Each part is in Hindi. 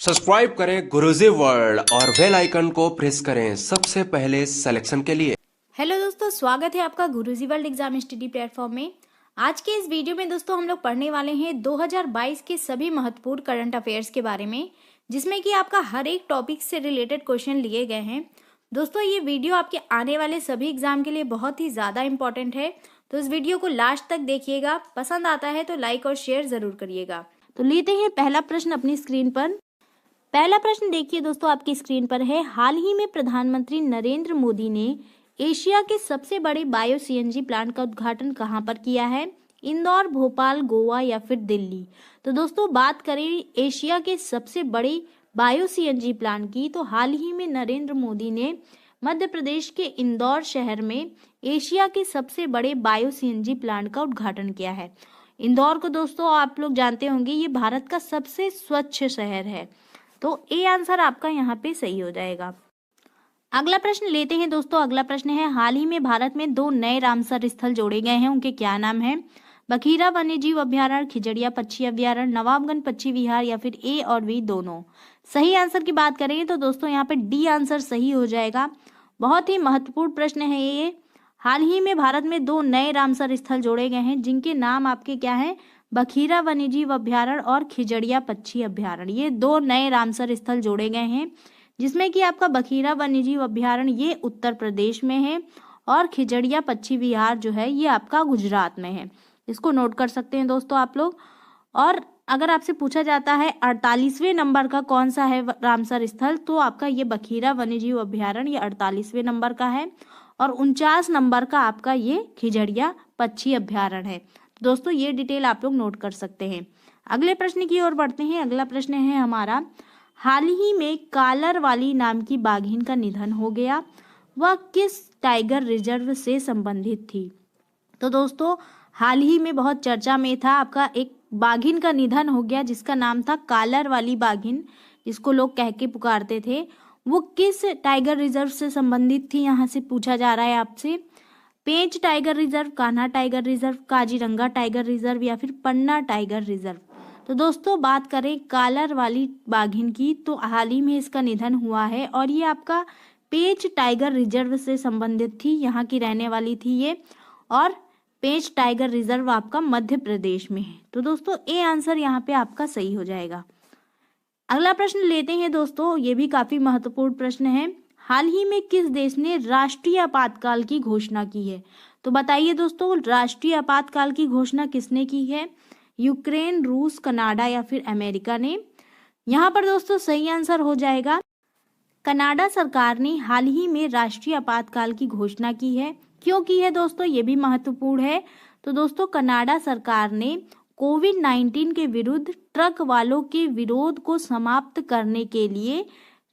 सब्सक्राइब करें गुरुजी वर्ल्ड और बेल आइकन को प्रेस करें सबसे पहले सिलेक्शन के लिए। हेलो दोस्तों, स्वागत है आपका गुरुजी वर्ल्ड एग्जाम स्टडी प्लेटफॉर्म में। आज के इस वीडियो में दोस्तों हम लोग पढ़ने वाले हैं 2022 के सभी महत्वपूर्ण करंट अफेयर्स के बारे में, जिसमें कि आपका हर एक टॉपिक से रिलेटेड क्वेश्चन लिए गए हैं। दोस्तों ये वीडियो आपके आने वाले सभी एग्जाम के लिए बहुत ही ज़्यादा इंपॉर्टेंट है, तो इस वीडियो को लास्ट तक देखिएगा। पसंद आता है तो लाइक और शेयर ज़रूर करिएगा। तो लेते हैं पहला प्रश्न अपनी स्क्रीन पर। पहला प्रश्न देखिए दोस्तों, आपकी स्क्रीन पर है। हाल ही में प्रधानमंत्री नरेंद्र मोदी ने एशिया के सबसे बड़े बायो सीएनजी प्लांट का उद्घाटन कहां पर किया है? इंदौर, भोपाल, गोवा या फिर दिल्ली? तो दोस्तों बात करें एशिया के सबसे बड़े बायो सीएनजी प्लांट की, तो हाल ही में नरेंद्र मोदी ने मध्य प्रदेश के इंदौर शहर में एशिया के सबसे बड़े बायो सीएनजी प्लांट का उद्घाटन किया है। इंदौर को दोस्तों आप लोग जानते होंगे, ये भारत का सबसे स्वच्छ शहर है, तो ए आंसर आपका यहाँ पे सही हो जाएगा। अगला प्रश्न लेते हैं दोस्तों। अगला प्रश्न है, हाल ही में भारत में 2 नए रामसर स्थल जोड़े गए हैं, उनके क्या नाम है? बखीरा वन्यजीव अभ्यारण्य, खिजड़िया पक्षी अभ्यारण्य, नवाबगंज पक्षी विहार या फिर ए और बी दोनों? सही आंसर की बात करें तो दोस्तों यहाँ पे डी आंसर सही हो जाएगा। बहुत ही महत्वपूर्ण प्रश्न है ये। हाल ही में भारत में 2 नए रामसर स्थल जोड़े गए हैं, जिनके नाम आपके क्या है? बखीरा वन्यजीव अभ्यारण्य और खिजड़िया पक्षी अभ्यारण्य। ये 2 नए रामसर स्थल जोड़े गए हैं, जिसमें कि आपका बखीरा वन्यजीव अभ्यारण्य ये उत्तर प्रदेश में है और खिजड़िया पक्षी विहार जो है ये आपका गुजरात में है। इसको नोट कर सकते हैं दोस्तों आप लोग। और अगर आपसे पूछा जाता है 48वें नंबर का कौन सा है रामसर स्थल, तो आपका ये बखीरा वन्यजीव अभ्यारण्य ये 48वें नंबर का है और 49 नंबर का आपका ये खिजड़िया पक्षी अभ्यारण्य है। दोस्तों ये डिटेल आप लोग नोट कर सकते हैं। अगले प्रश्न की ओर बढ़ते हैं। अगला प्रश्न है हमारा, हाल ही में कालर वाली नाम की बाघिन का निधन हो गया, वह किस टाइगर रिजर्व से संबंधित थी? तो दोस्तों हाल ही में बहुत चर्चा में था, आपका एक बाघिन का निधन हो गया जिसका नाम था कालर वाली बाघिन, जिसको लोग कह के पुकारते थे। वो किस टाइगर रिजर्व से संबंधित थी, यहाँ से पूछा जा रहा है आपसे। Pench tiger reserve, Kanha tiger reserve, Kaziranga tiger reserve या फिर पन्ना टाइगर रिजर्व? तो दोस्तों बात करें कालर वाली बाघिन की, तो हाल ही में इसका निधन हुआ है और ये आपका पेंच टाइगर रिजर्व से संबंधित थी, यहाँ की रहने वाली थी ये। और पेंच टाइगर रिजर्व आपका मध्य प्रदेश में है, तो दोस्तों ए आंसर यहाँ पे आपका सही हो जाएगा। अगला प्रश्न लेते हैं दोस्तों, ये भी काफी महत्वपूर्ण प्रश्न है। हाल ही में किस देश ने राष्ट्रीय आपातकाल की घोषणा की है? तो बताइए दोस्तों, राष्ट्रीय आपातकाल की घोषणा किसने की है? यूक्रेन, रूस, कनाडा या फिर अमेरिका ने? यहाँ पर दोस्तों सही आंसर हो जाएगा कनाडा सरकार ने हाल ही में राष्ट्रीय आपातकाल की घोषणा की है। क्यों की है दोस्तों, ये भी महत्वपूर्ण है। तो दोस्तों कनाडा सरकार ने कोविड-19 के विरुद्ध ट्रक वालों के विरोध को समाप्त करने के लिए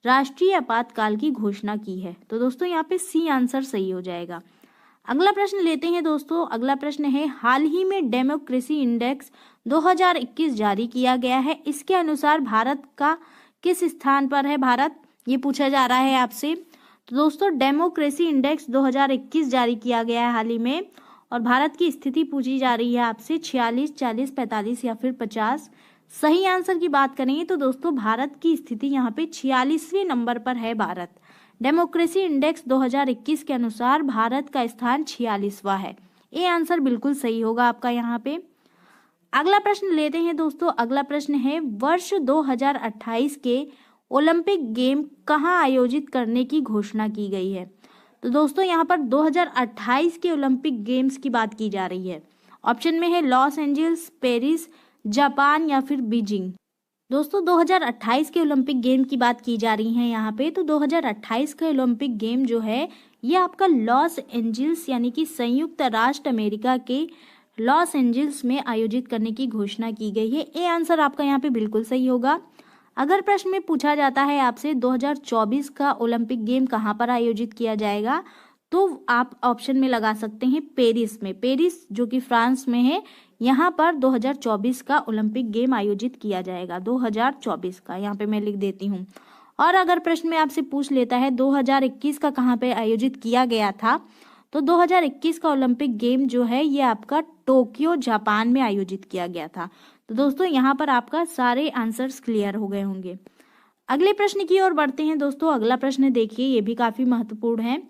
राष्ट्रीय आपातकाल की घोषणा की है। तो दोस्तों यहाँ पे सी आंसर सही हो जाएगा। अगला प्रश्न लेते हैं दोस्तों। अगला प्रश्न है, हाल ही में डेमोक्रेसी इंडेक्स 2021 जारी किया गया है, इसके अनुसार भारत का किस स्थान पर है भारत? ये पूछा जा रहा है आपसे। तो दोस्तों डेमोक्रेसी इंडेक्स 2021 जारी किया गया है हाल ही में, और भारत की स्थिति पूछी जा रही है आपसे 46, 40, 45 या फिर 50? सही आंसर की बात करेंगे तो दोस्तों भारत की स्थिति यहाँ पे 46वें नंबर पर है भारत। डेमोक्रेसी इंडेक्स 2021 के अनुसार भारत का स्थान 46वां है। ये आंसर बिल्कुल सही होगा आपका यहाँ पे। अगला प्रश्न लेते हैं दोस्तों। अगला प्रश्न है, वर्ष 2028 के ओलंपिक गेम कहाँ आयोजित करने की घोषणा की गई है? तो दोस्तों यहाँ पर 2028 के ओलंपिक गेम्स की बात की जा रही है। ऑप्शन में है लॉस एंजल्स, पेरिस, जापान या फिर बीजिंग। दोस्तों 2028 के ओलंपिक गेम की बात की जा रही है यहाँ पे। तो 2028 का ओलंपिक गेम जो है ये आपका लॉस एंजल्स यानी कि संयुक्त राष्ट्र अमेरिका के लॉस एंजल्स में आयोजित करने की घोषणा की गई है। ये आंसर आपका यहाँ पे बिल्कुल सही होगा। अगर प्रश्न में पूछा जाता है आपसे 2024 का ओलंपिक गेम कहाँ पर आयोजित किया जाएगा, तो आप ऑप्शन में लगा सकते हैं पेरिस में। पेरिस जो कि फ्रांस में है, यहाँ पर 2024 का ओलंपिक गेम आयोजित किया जाएगा। 2024 का यहाँ पे मैं लिख देती हूँ। और अगर प्रश्न में आपसे पूछ लेता है 2021 का कहाँ पे आयोजित किया गया था, तो 2021 का ओलंपिक गेम जो है ये आपका टोक्यो जापान में आयोजित किया गया था। तो दोस्तों यहाँ पर आपका सारे आंसर्स क्लियर हो गए होंगे। अगले प्रश्न की ओर बढ़ते हैं दोस्तों। अगला प्रश्न देखिए, ये भी काफी महत्वपूर्ण है।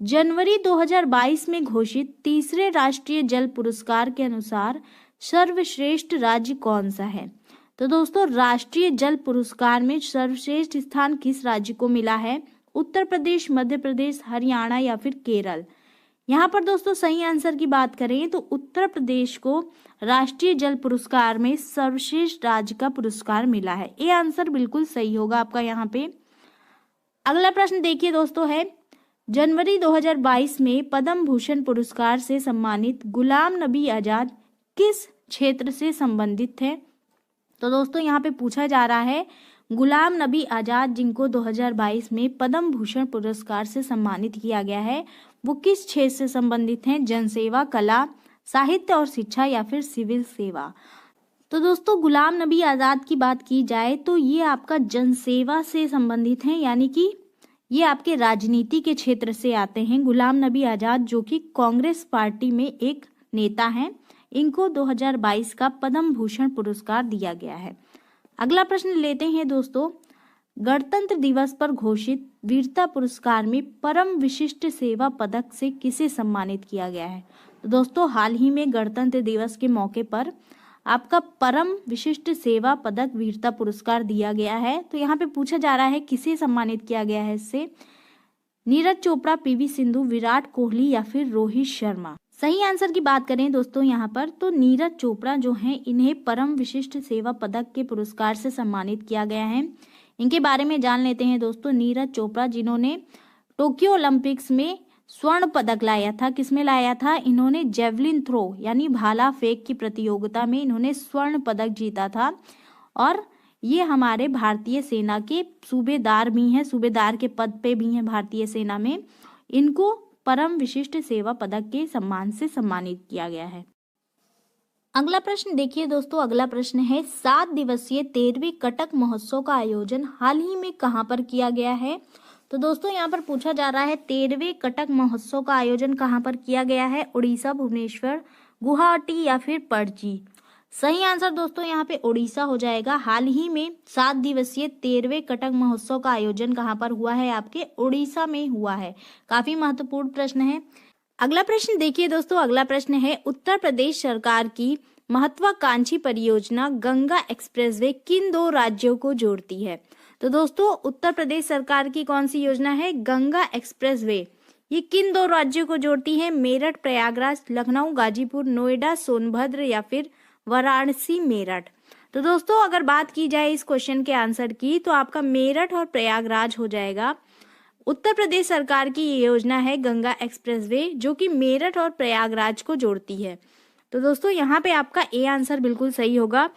जनवरी 2022 में घोषित तीसरे राष्ट्रीय जल पुरस्कार के अनुसार सर्वश्रेष्ठ राज्य कौन सा है? तो दोस्तों राष्ट्रीय जल पुरस्कार में सर्वश्रेष्ठ स्थान किस राज्य को मिला है? उत्तर प्रदेश, मध्य प्रदेश, हरियाणा या फिर केरल? यहाँ पर दोस्तों सही आंसर की बात करें तो उत्तर प्रदेश को राष्ट्रीय जल पुरस्कार में सर्वश्रेष्ठ राज्य का पुरस्कार मिला है। ये आंसर बिल्कुल सही होगा आपका यहाँ पे। अगला प्रश्न देखिए दोस्तों है, जनवरी 2022 में पद्म भूषण पुरस्कार से सम्मानित गुलाम नबी आजाद किस क्षेत्र से संबंधित थे? तो दोस्तों यहाँ पे पूछा जा रहा है गुलाम नबी आजाद जिनको 2022 में पद्म भूषण पुरस्कार से सम्मानित किया गया है, वो किस क्षेत्र से संबंधित हैं? जनसेवा, कला, साहित्य और शिक्षा या फिर सिविल सेवा? तो दोस्तों गुलाम नबी आजाद की बात की जाए तो ये आपका जनसेवा से संबंधित हैं, यानी कि ये आपके राजनीति के क्षेत्र से आते हैं। गुलाम नबी आजाद जो कि कांग्रेस पार्टी में एक नेता हैं, इनको 2022 का पद्म भूषण पुरस्कार दिया गया है। अगला प्रश्न लेते हैं दोस्तों, गणतंत्र दिवस पर घोषित वीरता पुरस्कार में परम विशिष्ट सेवा पदक से किसे सम्मानित किया गया है? तो दोस्तों हाल ही में गणतंत्र दिवस के मौके पर आपका परम विशिष्ट सेवा पदक वीरता पुरस्कार दिया गया है। तो यहाँ पे पूछा जा रहा है किसे सम्मानित किया गया है इससे? नीरज चोपड़ा, पीवी सिंधु, विराट कोहली या फिर रोहित शर्मा? सही आंसर की बात करें दोस्तों यहाँ पर तो नीरज चोपड़ा जो हैं इन्हें परम विशिष्ट सेवा पदक के पुरस्कार से सम्मानित किया गया है। इनके बारे में जान लेते हैं दोस्तों। नीरज चोपड़ा जिन्होंने टोक्यो ओलंपिक्स में स्वर्ण पदक लाया था, किसमें लाया था? इन्होंने जेवलिन थ्रो यानी भाला फेंक की प्रतियोगिता में इन्होंने स्वर्ण पदक जीता था और ये हमारे भारतीय सेना के सूबेदार भी हैं, सूबेदार के पद पे भी हैं भारतीय सेना में। इनको परम विशिष्ट सेवा पदक के सम्मान से सम्मानित किया गया है। अगला प्रश्न देखिए दोस्तों। अगला प्रश्न है 7 दिवसीय 13वें कटक महोत्सव का आयोजन हाल ही में कहां पर किया गया है? तो दोस्तों यहाँ पर पूछा जा रहा है 13वें कटक महोत्सव का आयोजन कहां पर किया गया है? उड़ीसा, भुवनेश्वर, गुवाहाटी या फिर पणजी? सही आंसर दोस्तों यहाँ पे उड़ीसा हो जाएगा। हाल ही में 7 दिवसीय 13वें कटक महोत्सव का आयोजन कहां पर हुआ है? आपके उड़ीसा में हुआ है। काफी महत्वपूर्ण प्रश्न है। अगला प्रश्न देखिए दोस्तों। अगला प्रश्न है उत्तर प्रदेश सरकार की महत्वाकांक्षी परियोजना गंगा एक्सप्रेसवे किन 2 राज्यों को जोड़ती है? तो दोस्तों उत्तर प्रदेश सरकार की कौन सी योजना है? गंगा एक्सप्रेसवे। ये किन 2 राज्यों को जोड़ती है? मेरठ, प्रयागराज, लखनऊ, गाजीपुर, नोएडा, सोनभद्र या फिर वाराणसी, मेरठ? तो दोस्तों अगर बात की जाए इस क्वेश्चन के आंसर की तो आपका मेरठ और प्रयागराज हो जाएगा। उत्तर प्रदेश सरकार की ये योजना है गंगा एक्सप्रेसवे जो कि मेरठ और प्रयागराज को जोड़ती है। तो दोस्तों यहाँ पे आपका ए आंसर बिल्कुल सही होगा।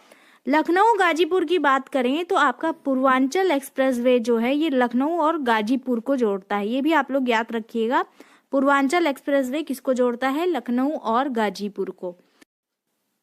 लखनऊ गाजीपुर की बात करें तो आपका पूर्वांचल एक्सप्रेसवे जो है ये लखनऊ और गाजीपुर को जोड़ता है। ये भी आप लोग याद रखिएगा, पूर्वांचल एक्सप्रेसवे किसको जोड़ता है? लखनऊ और गाजीपुर को।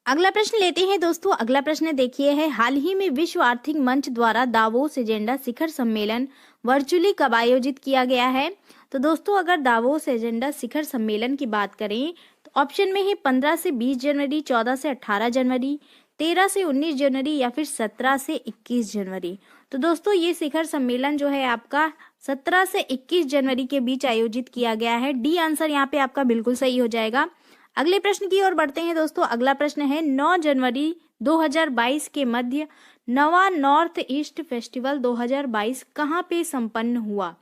अगला प्रश्न लेते हैं दोस्तों। अगला प्रश्न देखिए है हाल ही में विश्व आर्थिक मंच द्वारा दावोस एजेंडा शिखर सम्मेलन वर्चुअली कब आयोजित किया गया है? तो दोस्तों अगर दावोस एजेंडा शिखर सम्मेलन की बात करें तो ऑप्शन में है 15 से 20 जनवरी, 14 से 18 जनवरी, 13 से 19 जनवरी या फिर 17 से 21 जनवरी। तो दोस्तों ये शिखर सम्मेलन जो है आपका 17 से 21 जनवरी के बीच आयोजित किया गया है। डी आंसर यहाँ पे आपका बिल्कुल सही हो जाएगा। अगले प्रश्न की ओर बढ़ते हैं दोस्तों। अगला प्रश्न है 9 जनवरी 2022 के मध्य नवा नॉर्थ ईस्ट फेस्टिवल 2022 कहाँ पे संपन्न हुआ?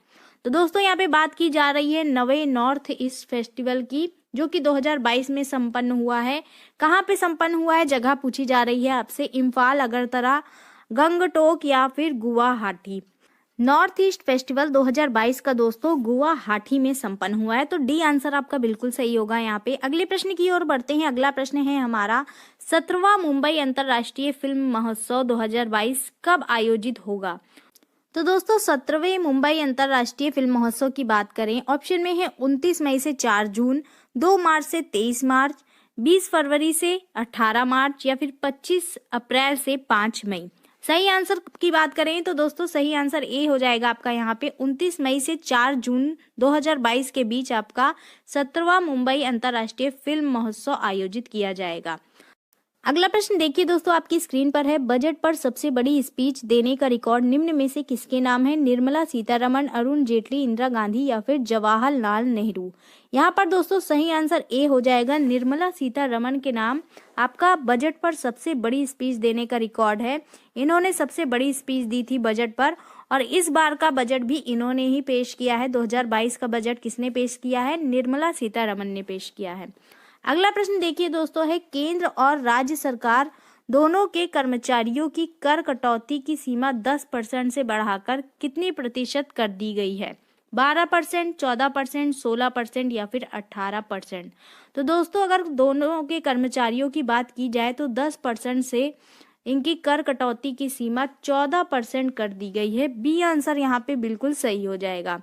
तो दोस्तों यहाँ पे बात की जा रही है नवे नॉर्थ ईस्ट फेस्टिवल की जो कि 2022 में संपन्न हुआ है। कहाँ पे संपन्न हुआ है? जगह पूछी जा रही है आपसे, इम्फाल, अगरतला, गंगटोक या फिर गुवाहाटी। नॉर्थ ईस्ट फेस्टिवल 2022 का दोस्तों गुवाहाटी में संपन्न हुआ है। तो डी आंसर आपका बिल्कुल सही होगा यहाँ पे। अगले प्रश्न की ओर बढ़ते हैं। अगला प्रश्न है हमारा 17वां मुंबई अंतर्राष्ट्रीय फिल्म महोत्सव 2022 कब आयोजित होगा? तो दोस्तों 17वें मुंबई अंतर्राष्ट्रीय फिल्म महोत्सव की बात करें, ऑप्शन में है 29 मई से 4 जून, 2 मार्च से 23 मार्च, 20 फरवरी से 18 मार्च या फिर 25 अप्रैल से 5 मई। सही आंसर की बात करें तो दोस्तों सही आंसर ए हो जाएगा आपका यहाँ पे 29 मई से 4 जून 2022 के बीच आपका 17वां मुंबई अंतर्राष्ट्रीय फिल्म महोत्सव आयोजित किया जाएगा। अगला प्रश्न देखिए दोस्तों, आपकी स्क्रीन पर है। बजट पर सबसे बड़ी स्पीच देने का रिकॉर्ड निम्न में से किसके नाम है? निर्मला सीतारमण, अरुण जेटली, इंदिरा गांधी या फिर जवाहरलाल नेहरू। यहाँ पर दोस्तों सही आंसर ए हो जाएगा, निर्मला सीतारमण के नाम आपका बजट पर सबसे बड़ी स्पीच देने का रिकॉर्ड है। इन्होंने सबसे बड़ी स्पीच दी थी बजट पर, और इस बार का बजट भी इन्होंने ही पेश किया है। 2022 का बजट किसने पेश किया है? निर्मला सीतारमण ने पेश किया है। अगला प्रश्न देखिए दोस्तों है, केंद्र और राज्य सरकार दोनों के कर्मचारियों की कर कटौती की सीमा 10% से बढ़ाकर कितनी प्रतिशत कर दी गई है? 12%, 14%, 16% या फिर 18%। तो दोस्तों अगर दोनों के कर्मचारियों की बात की जाए तो 10% से इनकी कर कटौती की सीमा 14% कर दी गई है। बी आंसर यहाँ पे बिल्कुल सही हो जाएगा।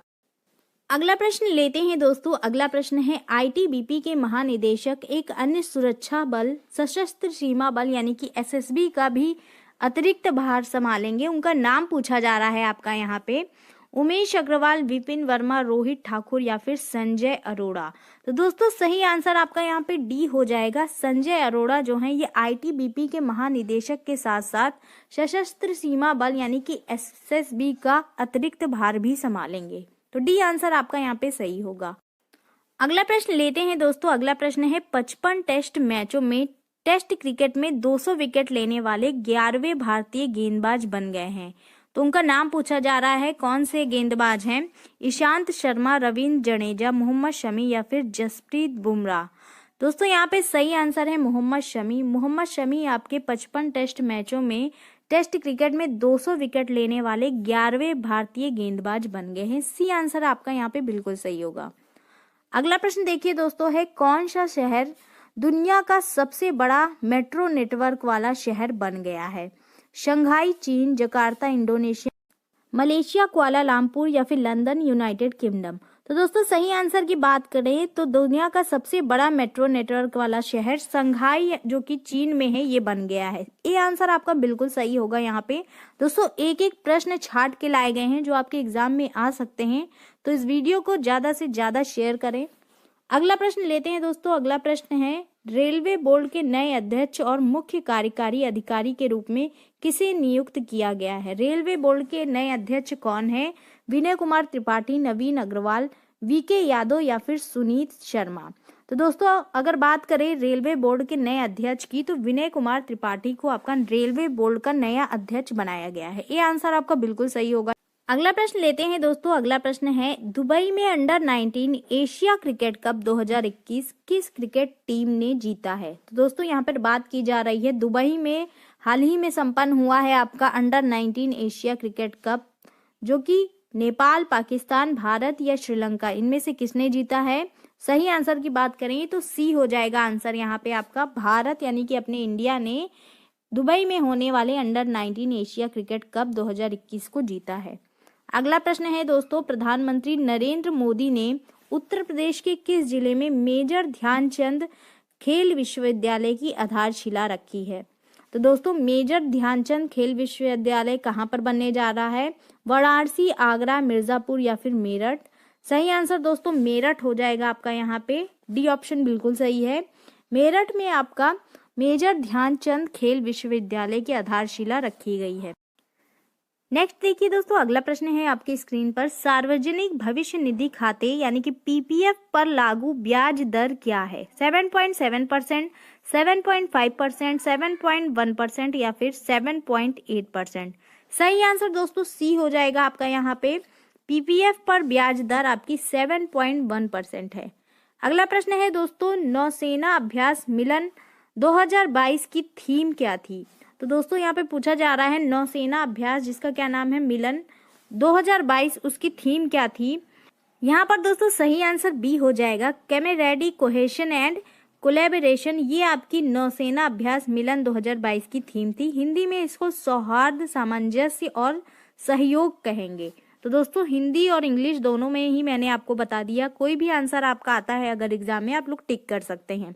अगला प्रश्न लेते हैं दोस्तों। अगला प्रश्न है, आईटीबीपी के महानिदेशक एक अन्य सुरक्षा बल सशस्त्र सीमा बल यानी कि एसएसबी का भी अतिरिक्त भार संभालेंगे। उनका नाम पूछा जा रहा है आपका यहाँ पे। उमेश अग्रवाल, विपिन वर्मा, रोहित ठाकुर या फिर संजय अरोड़ा। तो दोस्तों सही आंसर आपका यहाँ पे डी हो जाएगा। संजय अरोड़ा जो है ये आईटीबीपी के महानिदेशक के साथ साथ सशस्त्र सीमा बल यानी कि एसएसबी का अतिरिक्त भार भी संभालेंगे। तो डी आंसर आपका यहाँ पे सही होगा। अगला प्रश्न लेते हैं दोस्तों। अगला प्रश्न है, 55 टेस्ट मैचों में टेस्ट क्रिकेट में 200 विकेट लेने वाले 11वें भारतीय गेंदबाज बन गए हैं। तो उनका नाम पूछा जा रहा है। कौन से गेंदबाज हैं? ईशांत शर्मा, रविंद्र जडेजा, मोहम्मद शमी या फिर जसप्रीत बुमराह। दोस्तों यहाँ पे सही आंसर है मोहम्मद शमी। मोहम्मद शमी आपके 55 टेस्ट मैचों में टेस्ट क्रिकेट में 200 विकेट लेने वाले 11वें भारतीय गेंदबाज बन गए हैं। सी आंसर आपका यहाँ पे बिल्कुल सही होगा। अगला प्रश्न देखिए दोस्तों है, कौन सा शहर दुनिया का सबसे बड़ा मेट्रो नेटवर्क वाला शहर बन गया है? शंघाई चीन, जकार्ता इंडोनेशिया, मलेशिया कुआलालंपुर या फिर लंदन यूनाइटेड किंगडम। तो दोस्तों सही आंसर की बात करें तो दुनिया का सबसे बड़ा मेट्रो नेटवर्क वाला शहर शंघाई जो कि चीन में है ये बन गया है। ये आंसर आपका बिल्कुल सही होगा। यहाँ पे दोस्तों एक एक प्रश्न छाट के लाए गए हैं जो आपके एग्जाम में आ सकते हैं, तो इस वीडियो को ज्यादा से ज्यादा शेयर करें। अगला प्रश्न लेते हैं दोस्तों। अगला प्रश्न है, रेलवे बोर्ड के नए अध्यक्ष और मुख्य कार्यकारी अधिकारी के रूप में किसे नियुक्त किया गया है? रेलवे बोर्ड के नए अध्यक्ष कौन है? विनय कुमार त्रिपाठी, नवीन अग्रवाल, वीके यादव या फिर सुनीत शर्मा। तो दोस्तों अगर बात करें रेलवे बोर्ड के नए अध्यक्ष की तो विनय कुमार त्रिपाठी को आपका रेलवे बोर्ड का नया अध्यक्ष बनाया गया है। ये आंसर आपका बिल्कुल सही होगा। अगला प्रश्न लेते हैं दोस्तों। अगला प्रश्न है, दुबई में अंडर-19 एशिया क्रिकेट कप 2021 किस क्रिकेट टीम ने जीता है? तो दोस्तों यहाँ पर बात की जा रही है दुबई में हाल ही में संपन्न हुआ है आपका अंडर-19 एशिया क्रिकेट कप, जो कि नेपाल, पाकिस्तान, भारत या श्रीलंका इनमें से किसने जीता है? सही आंसर की बात करें तो सी हो जाएगा आंसर यहाँ पे आपका। भारत यानी कि अपने इंडिया ने दुबई में होने वाले अंडर-19 एशिया क्रिकेट कप 2021 को जीता है। अगला प्रश्न है दोस्तों, प्रधानमंत्री नरेंद्र मोदी ने उत्तर प्रदेश के किस जिले में मेजर ध्यानचंद खेल विश्वविद्यालय की आधारशिला रखी है? तो दोस्तों मेजर ध्यानचंद खेल विश्वविद्यालय कहाँ पर बनने जा रहा है? वाराणसी, आगरा, मिर्जापुर या फिर मेरठ। सही आंसर दोस्तों मेरठ हो जाएगा आपका यहाँ पे। डी ऑप्शन बिल्कुल सही है। मेरठ में आपका मेजर ध्यानचंद खेल विश्वविद्यालय की आधारशिला रखी गई है। नेक्स्ट देखिए दोस्तों, अगला प्रश्न है आपकी स्क्रीन पर, सार्वजनिक भविष्य निधि खाते यानी कि पीपीएफ पर लागू ब्याज दर क्या है? 7.7%, 7.5%, 7.1% या फिर 7.8%। सही आंसर दोस्तों सी हो जाएगा आपका यहाँ पे। पीपीएफ पर ब्याज दर आपकी 7.1% है। अगला प्रश्न है दोस्तों, नौसेना अभ्यास मिलन 2022 की थीम क्या थी? तो दोस्तों यहाँ पे पूछा जा रहा है नौसेना अभ्यास जिसका क्या नाम है मिलन 2022, उसकी थीम क्या थी? यहाँ पर दोस्तों सही आंसर बी हो जाएगा, कैमेरेडी, कोहेशन एंड कोलैबोरेशन। ये आपकी नौसेना अभ्यास मिलन 2022 की थीम थी। हिंदी में इसको सौहार्द, सामंजस्य और सहयोग कहेंगे। तो दोस्तों हिंदी और इंग्लिश दोनों में ही मैंने आपको बता दिया। कोई भी आंसर आपका आता है अगर एग्जाम में आप लोग टिक कर सकते हैं।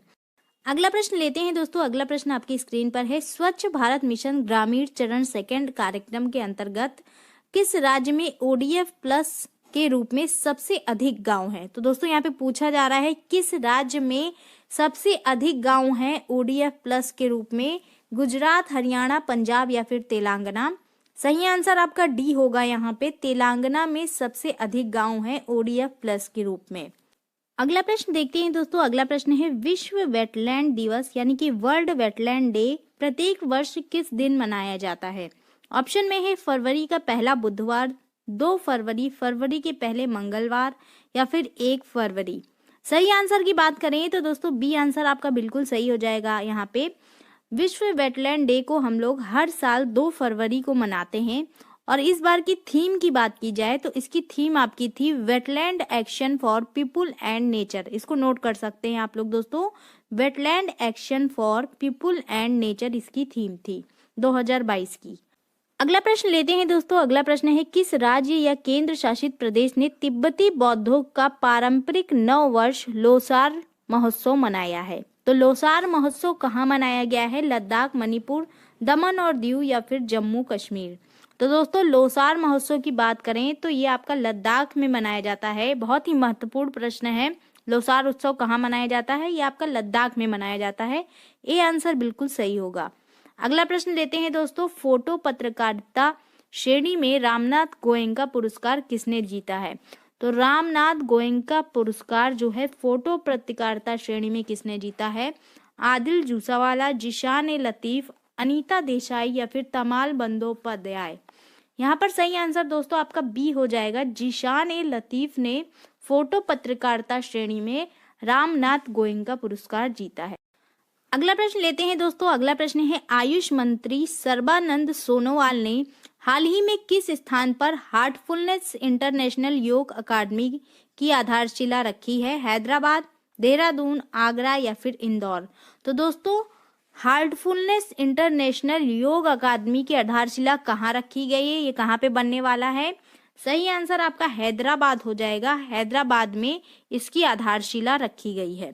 अगला प्रश्न लेते हैं दोस्तों। अगला प्रश्न आपकी स्क्रीन पर है, स्वच्छ भारत मिशन ग्रामीण चरण 2 कार्यक्रम के अंतर्गत किस राज्य में ODF+ के रूप में सबसे अधिक गांव हैं। तो दोस्तों यहाँ पे पूछा जा रहा है किस राज्य में सबसे अधिक गांव हैं ODF प्लस के रूप में, गुजरात, हरियाणा, पंजाब या फिर तेलंगाना। सही आंसर आपका डी होगा यहाँ पे, तेलंगाना में सबसे अधिक गांव हैं ODF प्लस के रूप में। अगला प्रश्न देखते हैं दोस्तों। अगला प्रश्न है विश्व वेटलैंड दिवस यानी कि वर्ल्ड वेटलैंड डे प्रत्येक वर्ष किस दिन मनाया जाता है? ऑप्शन में है फरवरी का पहला बुधवार, 2 फरवरी, फरवरी के पहले मंगलवार या फिर 1 फरवरी। सही आंसर की बात करें तो दोस्तों बी आंसर आपका बिल्कुल सही हो जाएगा। यहाँ पे विश्व वेटलैंड डे को हम लोग हर साल 2 फरवरी को मनाते हैं। और इस बार की थीम की बात की जाए तो इसकी थीम आपकी थी wetland action for people and nature. इसको नोट कर सकते हैं आप लोग दोस्तों, wetland action for people and nature इसकी थीम थी 2022 की। अगला प्रश्न लेते हैं दोस्तों। अगला प्रश्न है किस राज्य या केंद्र शासित प्रदेश ने तिब्बती बौद्धों का पारंपरिक नव वर्ष लोसार महोत्सव मनाया है? तो लोसार महोत्सव कहाँ मनाया गया है? लद्दाख, मणिपुर, दमन और दीव या फिर जम्मू कश्मीर। तो दोस्तों लोसार महोत्सव की बात करें तो ये आपका लद्दाख में मनाया जाता है। बहुत ही महत्वपूर्ण प्रश्न है, लोसार उत्सव कहाँ मनाया जाता है? ये आपका लद्दाख में मनाया जाता है। ए आंसर बिल्कुल सही होगा। अगला प्रश्न लेते हैं दोस्तों। फोटो पत्रकारिता श्रेणी में रामनाथ गोयनका पुरस्कार किसने जीता है? तो रामनाथ गोयनका पुरस्कार जो है फोटो पत्रकारिता श्रेणी में किसने जीता है? आदिल जूसावाला, जिशान ए लतीफ, अनीता देसाई या फिर तमाल बंदोपाध्याय। यहाँ पर सही आंसर दोस्तों आपका बी हो जाएगा, जिशान ए लतीफ ने फोटो पत्रकारिता श्रेणी में रामनाथ गोयनका पुरस्कार जीता है। अगला प्रश्न लेते हैं दोस्तों। अगला प्रश्न है आयुष मंत्री सर्बानंद सोनोवाल ने हाल ही में किस स्थान पर हार्टफुलनेस इंटरनेशनल योग अकादमी की आधारशिला रखी है? हैदराबाद, देहरादून, आगरा या फिर इंदौर। तो दोस्तों हार्टफुलनेस इंटरनेशनल योग अकादमी की आधारशिला कहाँ रखी गई है? ये कहाँ पे बनने वाला है? सही आंसर आपका हैदराबाद हो जाएगा। हैदराबाद में इसकी आधारशिला रखी गई है।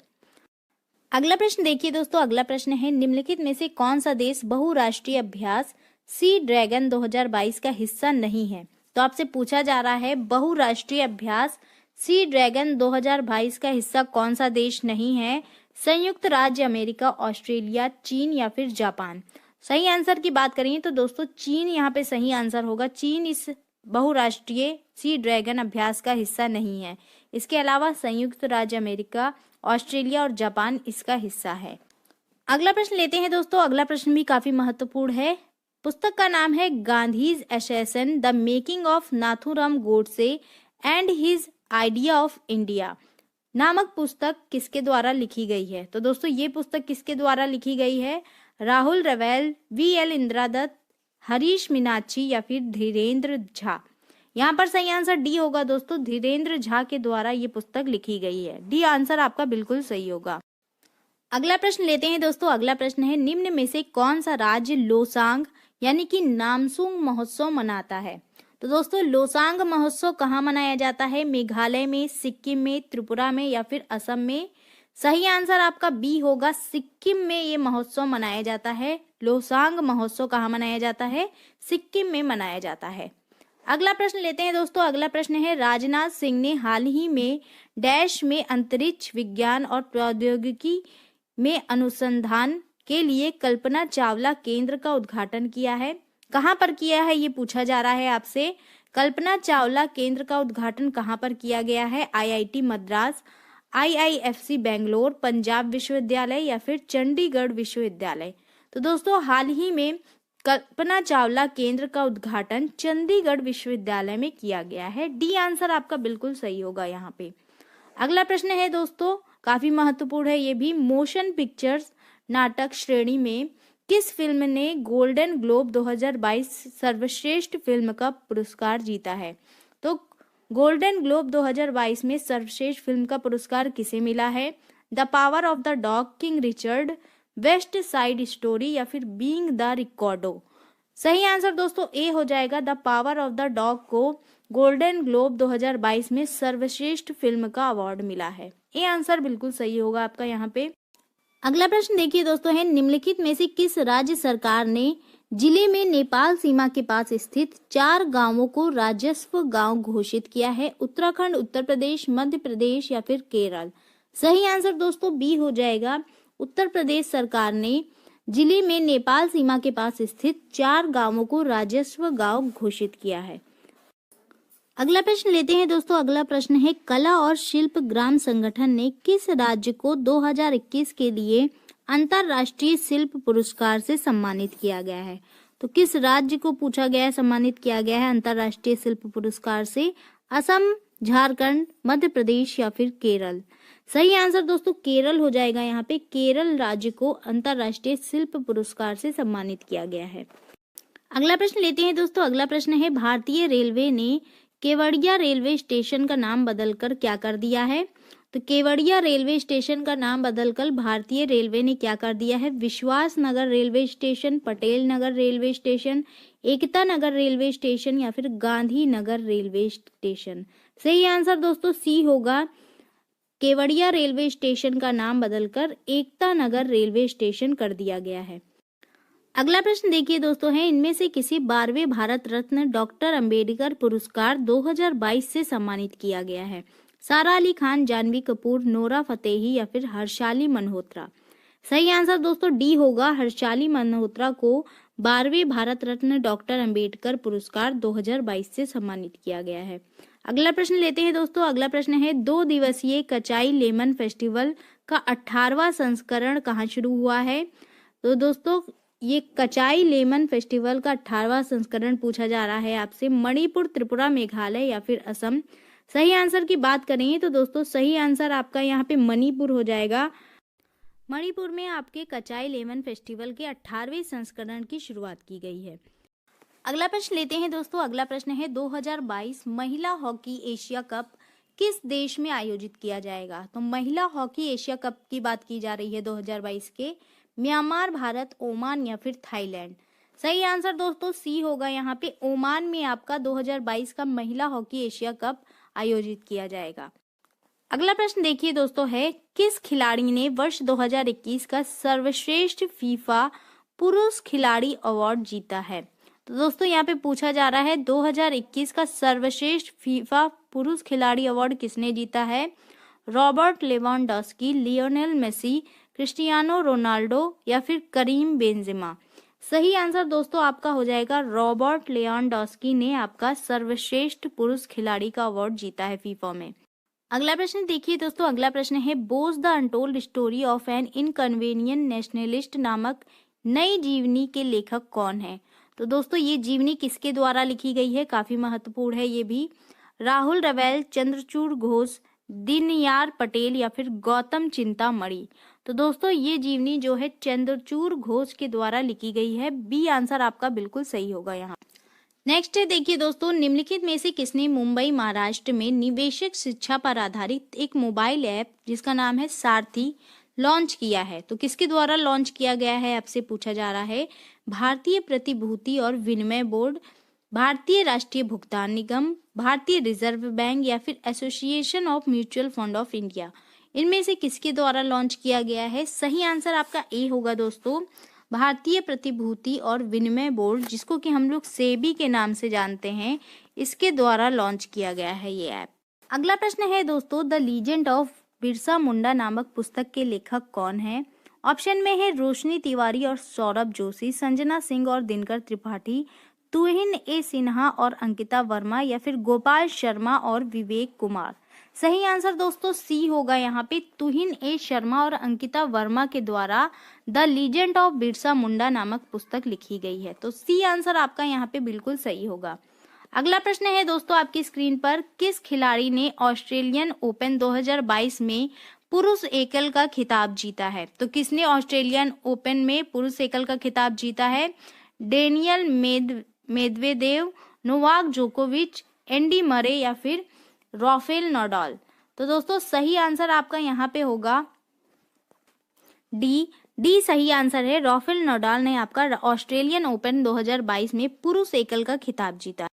अगला प्रश्न देखिए दोस्तों। अगला प्रश्न है निम्नलिखित में से कौन सा देश बहुराष्ट्रीय अभ्यास सी ड्रैगन 2022 का हिस्सा नहीं है? तो आपसे पूछा जा रहा है बहुराष्ट्रीय अभ्यास सी ड्रैगन 2022 का हिस्सा कौन सा देश नहीं है? संयुक्त राज्य अमेरिका, ऑस्ट्रेलिया, चीन या फिर जापान। सही आंसर की बात करें तो दोस्तों चीन यहाँ पे सही आंसर होगा। चीन इस बहुराष्ट्रीय सी ड्रैगन अभ्यास का हिस्सा नहीं है। इसके अलावा संयुक्त राज्य अमेरिका, ऑस्ट्रेलिया और जापान इसका हिस्सा है। अगला प्रश्न लेते हैं दोस्तों। अगला प्रश्न भी काफी महत्वपूर्ण है। पुस्तक का नाम है Gandhi's assassin, the making of Nathuram Godse and his idea of India नामक पुस्तक किसके द्वारा लिखी गई है? तो दोस्तों ये पुस्तक किसके द्वारा लिखी गई है? राहुल रवेल, VL इंदिरा दत्त, हरीश मीनाक्षी या फिर धीरेन्द्र झा। यहाँ पर सही आंसर डी होगा दोस्तों, धीरेन्द्र झा के द्वारा ये पुस्तक लिखी गई है। डी आंसर आपका बिल्कुल सही होगा। अगला प्रश्न लेते हैं दोस्तों। अगला प्रश्न है निम्न में से कौन सा राज्य लोसांग यानी कि नामसूंग महोत्सव मनाता है? तो दोस्तों लोसांग महोत्सव कहाँ मनाया जाता है? मेघालय में, सिक्किम में, त्रिपुरा में या फिर असम में। सही आंसर आपका बी होगा, सिक्किम में ये महोत्सव मनाया जाता है। लोसांग महोत्सव कहाँ मनाया जाता है? सिक्किम में मनाया जाता है। अगला प्रश्न लेते हैं दोस्तों। अगला प्रश्न है राजनाथ सिंह ने हाल ही में डैश में अंतरिक्ष विज्ञान और प्रौद्योगिकी में अनुसंधान के लिए कल्पना चावला केंद्र का उद्घाटन किया है। कहाँ पर किया है ये पूछा जा रहा है आपसे। कल्पना चावला केंद्र का उद्घाटन कहाँ पर किया गया है? IIT मद्रास, IIFC बेंगलोर, पंजाब विश्वविद्यालय या फिर चंडीगढ़ विश्वविद्यालय। तो दोस्तों हाल ही में कल्पना चावला केंद्र का उद्घाटन चंडीगढ़ विश्वविद्यालय में किया गया है। डी आंसर आपका बिल्कुल सही होगा यहाँ पे। अगला प्रश्न है दोस्तों, काफी महत्वपूर्ण है ये भी। मोशन पिक्चर्स नाटक श्रेणी में किस फिल्म ने गोल्डन ग्लोब 2022 सर्वश्रेष्ठ फिल्म का पुरस्कार जीता है? तो गोल्डन ग्लोब 2022 में सर्वश्रेष्ठ फिल्म का पुरस्कार किसे मिला है? The power of the dog, king Richard, west side story या फिर बीइंग द रिकॉर्डो। सही आंसर दोस्तों ए हो जाएगा, the power of the dog को गोल्डन ग्लोब 2022 में सर्वश्रेष्ठ फिल्म का अवार्ड मिला है। ए आंसर बिल्कुल सही होगा आपका यहाँ पे। अगला प्रश्न देखिए दोस्तों है निम्नलिखित में से किस राज्य सरकार ने जिले में नेपाल सीमा के पास स्थित 4 गांवों को राजस्व गांव घोषित किया है? उत्तराखंड, उत्तर प्रदेश, मध्य प्रदेश या फिर केरल? सही आंसर दोस्तों बी हो जाएगा। उत्तर प्रदेश सरकार ने जिले में नेपाल सीमा के पास स्थित 4 गांवों को राजस्व गांव घोषित किया है। अगला प्रश्न लेते हैं दोस्तों। अगला प्रश्न है, कला और शिल्प ग्राम संगठन ने किस राज्य को 2021 के लिए अंतरराष्ट्रीय शिल्प पुरस्कार से सम्मानित किया गया है? तो किस राज्य को पूछा गया है, सम्मानित किया गया है अंतरराष्ट्रीय शिल्प पुरस्कार से? असम, झारखंड, मध्य प्रदेश या फिर केरल? सही आंसर दोस्तों केरल हो जाएगा। यहाँ पे केरल राज्य को अंतरराष्ट्रीय शिल्प पुरस्कार से सम्मानित किया गया है। अगला प्रश्न लेते हैं दोस्तों। अगला प्रश्न है, भारतीय रेलवे ने केवड़िया रेलवे स्टेशन का नाम बदलकर क्या कर दिया है? तो केवड़िया रेलवे स्टेशन का नाम बदलकर भारतीय रेलवे ने क्या कर दिया है? विश्वास नगर railway station, Patel Nagar railway station, Ekta Nagar railway station या फिर गांधी नगर रेलवे स्टेशन? सही आंसर दोस्तों सी होगा। केवड़िया रेलवे स्टेशन का नाम बदलकर एकता नगर रेलवे स्टेशन कर दिया गया है। अगला प्रश्न देखिए दोस्तों है, इनमें से किसी 12वें भारत रत्न डॉक्टर अंबेडकर पुरस्कार 2022 से सम्मानित किया गया है? सारा अली खान, जानवी कपूर, नोरा फतेही या फिर हर्षाली मल्होत्रा? सही आंसर दोस्तों डी होगा। हर्षाली मल्होत्रा को 12वें भारत रत्न डॉक्टर अंबेडकर पुरस्कार 2022 से सम्मानित किया गया है। अगला प्रश्न लेते हैं दोस्तों। अगला प्रश्न है, 2 दिवसीय कचाई लेमन फेस्टिवल का 18वां संस्करण कहाँ शुरू हुआ है? तो दोस्तों ये कचाई लेमन फेस्टिवल का 18वां संस्करण पूछा जा रहा है आपसे मणिपुर, त्रिपुरा, मेघालय या फिर असम? सही आंसर की बात करेंगे तो दोस्तों सही आंसर आपका यहाँ पे मणिपुर हो जाएगा। मणिपुर में आपके कचाई लेमन फेस्टिवल के 18वें संस्करण की शुरुआत की गई है। अगला प्रश्न लेते हैं दोस्तों। अगला प्रश्न है, 2022 महिला हॉकी एशिया कप किस देश में आयोजित किया जाएगा? तो महिला हॉकी एशिया कप की बात की जा रही है 2022 के। म्यांमार, भारत, ओमान या फिर थाईलैंड? सही आंसर दोस्तों सी होगा। यहाँ पे ओमान में आपका 2022 का महिला हॉकी एशिया कप आयोजित किया जाएगा। अगला प्रश्न देखिए दोस्तों है, किस खिलाड़ी ने वर्ष 2021 का सर्वश्रेष्ठ फीफा पुरुष खिलाड़ी अवार्ड जीता है? तो दोस्तों यहाँ पे पूछा जा रहा है 2021 का सर्वश्रेष्ठ फीफा पुरुष खिलाड़ी अवार्ड किसने जीता है? Robert Lewandowski, Lionel Messi, Cristiano Ronaldo या फिर करीम बेंजेमा? सही आंसर दोस्तों आपका हो जाएगा रॉबर्ट लेवांडोस्की ने आपका सर्वश्रेष्ठ पुरुष खिलाड़ी का अवार्ड जीता है फीफा में। अगला प्रश्न देखिए दोस्तों। अगला प्रश्न है, Bose the untold story of an inconvenient nationalist नामक नई जीवनी के लेखक कौन है? तो दोस्तों ये जीवनी किसके द्वारा लिखी गई है? काफी महत्वपूर्ण है ये भी। राहुल रवेल, चंद्रचूड़ घोष, दीनयार पटेल या फिर गौतम चिंतामणि? तो दोस्तों ये जीवनी जो है चंद्रचूड़ घोष के द्वारा लिखी गई है। बी आंसर आपका बिल्कुल सही होगा यहाँ। नेक्स्ट है देखिए दोस्तों, निम्नलिखित में से किसने मुंबई महाराष्ट्र में निवेशक शिक्षा पर आधारित एक मोबाइल ऐप जिसका नाम है सारथी लॉन्च किया है? तो किसके द्वारा लॉन्च किया गया है आपसे पूछा जा रहा है। भारतीय प्रतिभूति और विनिमय बोर्ड, भारतीय राष्ट्रीय भुगतान निगम, भारतीय रिजर्व बैंक या फिर association of mutual fund of India? इनमें से किसके द्वारा लॉन्च किया गया है? सही आंसर आपका ए होगा दोस्तों। भारतीय प्रतिभूति और विनिमय बोर्ड, जिसको कि हम लोग सेबी के नाम से जानते हैं, इसके द्वारा लॉन्च किया गया है ये ऐप। अगला प्रश्न है दोस्तों, the legend of Birsa Munda नामक पुस्तक के लेखक कौन है? ऑप्शन में है रोशनी तिवारी और सौरभ जोशी, संजना सिंह और दिनकर त्रिपाठी, तुहिन ए सिन्हा और अंकिता वर्मा या फिर गोपाल शर्मा और विवेक कुमार? सही आंसर दोस्तों सी होगा। यहाँ पे तुहिन ए शर्मा और अंकिता वर्मा के द्वारा the legend of Birsa Munda नामक पुस्तक लिखी गई है। तो सी आंसर आपका यहाँ पे बिल्कुल सही होगा। अगला प्रश्न है दोस्तों आपकी स्क्रीन पर, किस खिलाड़ी ने ऑस्ट्रेलियन ओपन 2022 में पुरुष एकल का खिताब जीता है? तो किसने ऑस्ट्रेलियन ओपन में पुरुष एकल का खिताब जीता है? डेनियल मेदवेदेव, नोवाक जोकोविच, एंडी मरे या फिर राफेल नडाल? तो दोस्तों सही आंसर आपका यहाँ पे होगा डी सही आंसर है। राफेल नडाल ने आपका ऑस्ट्रेलियन ओपन 2022 में पुरुष एकल का खिताब जीता।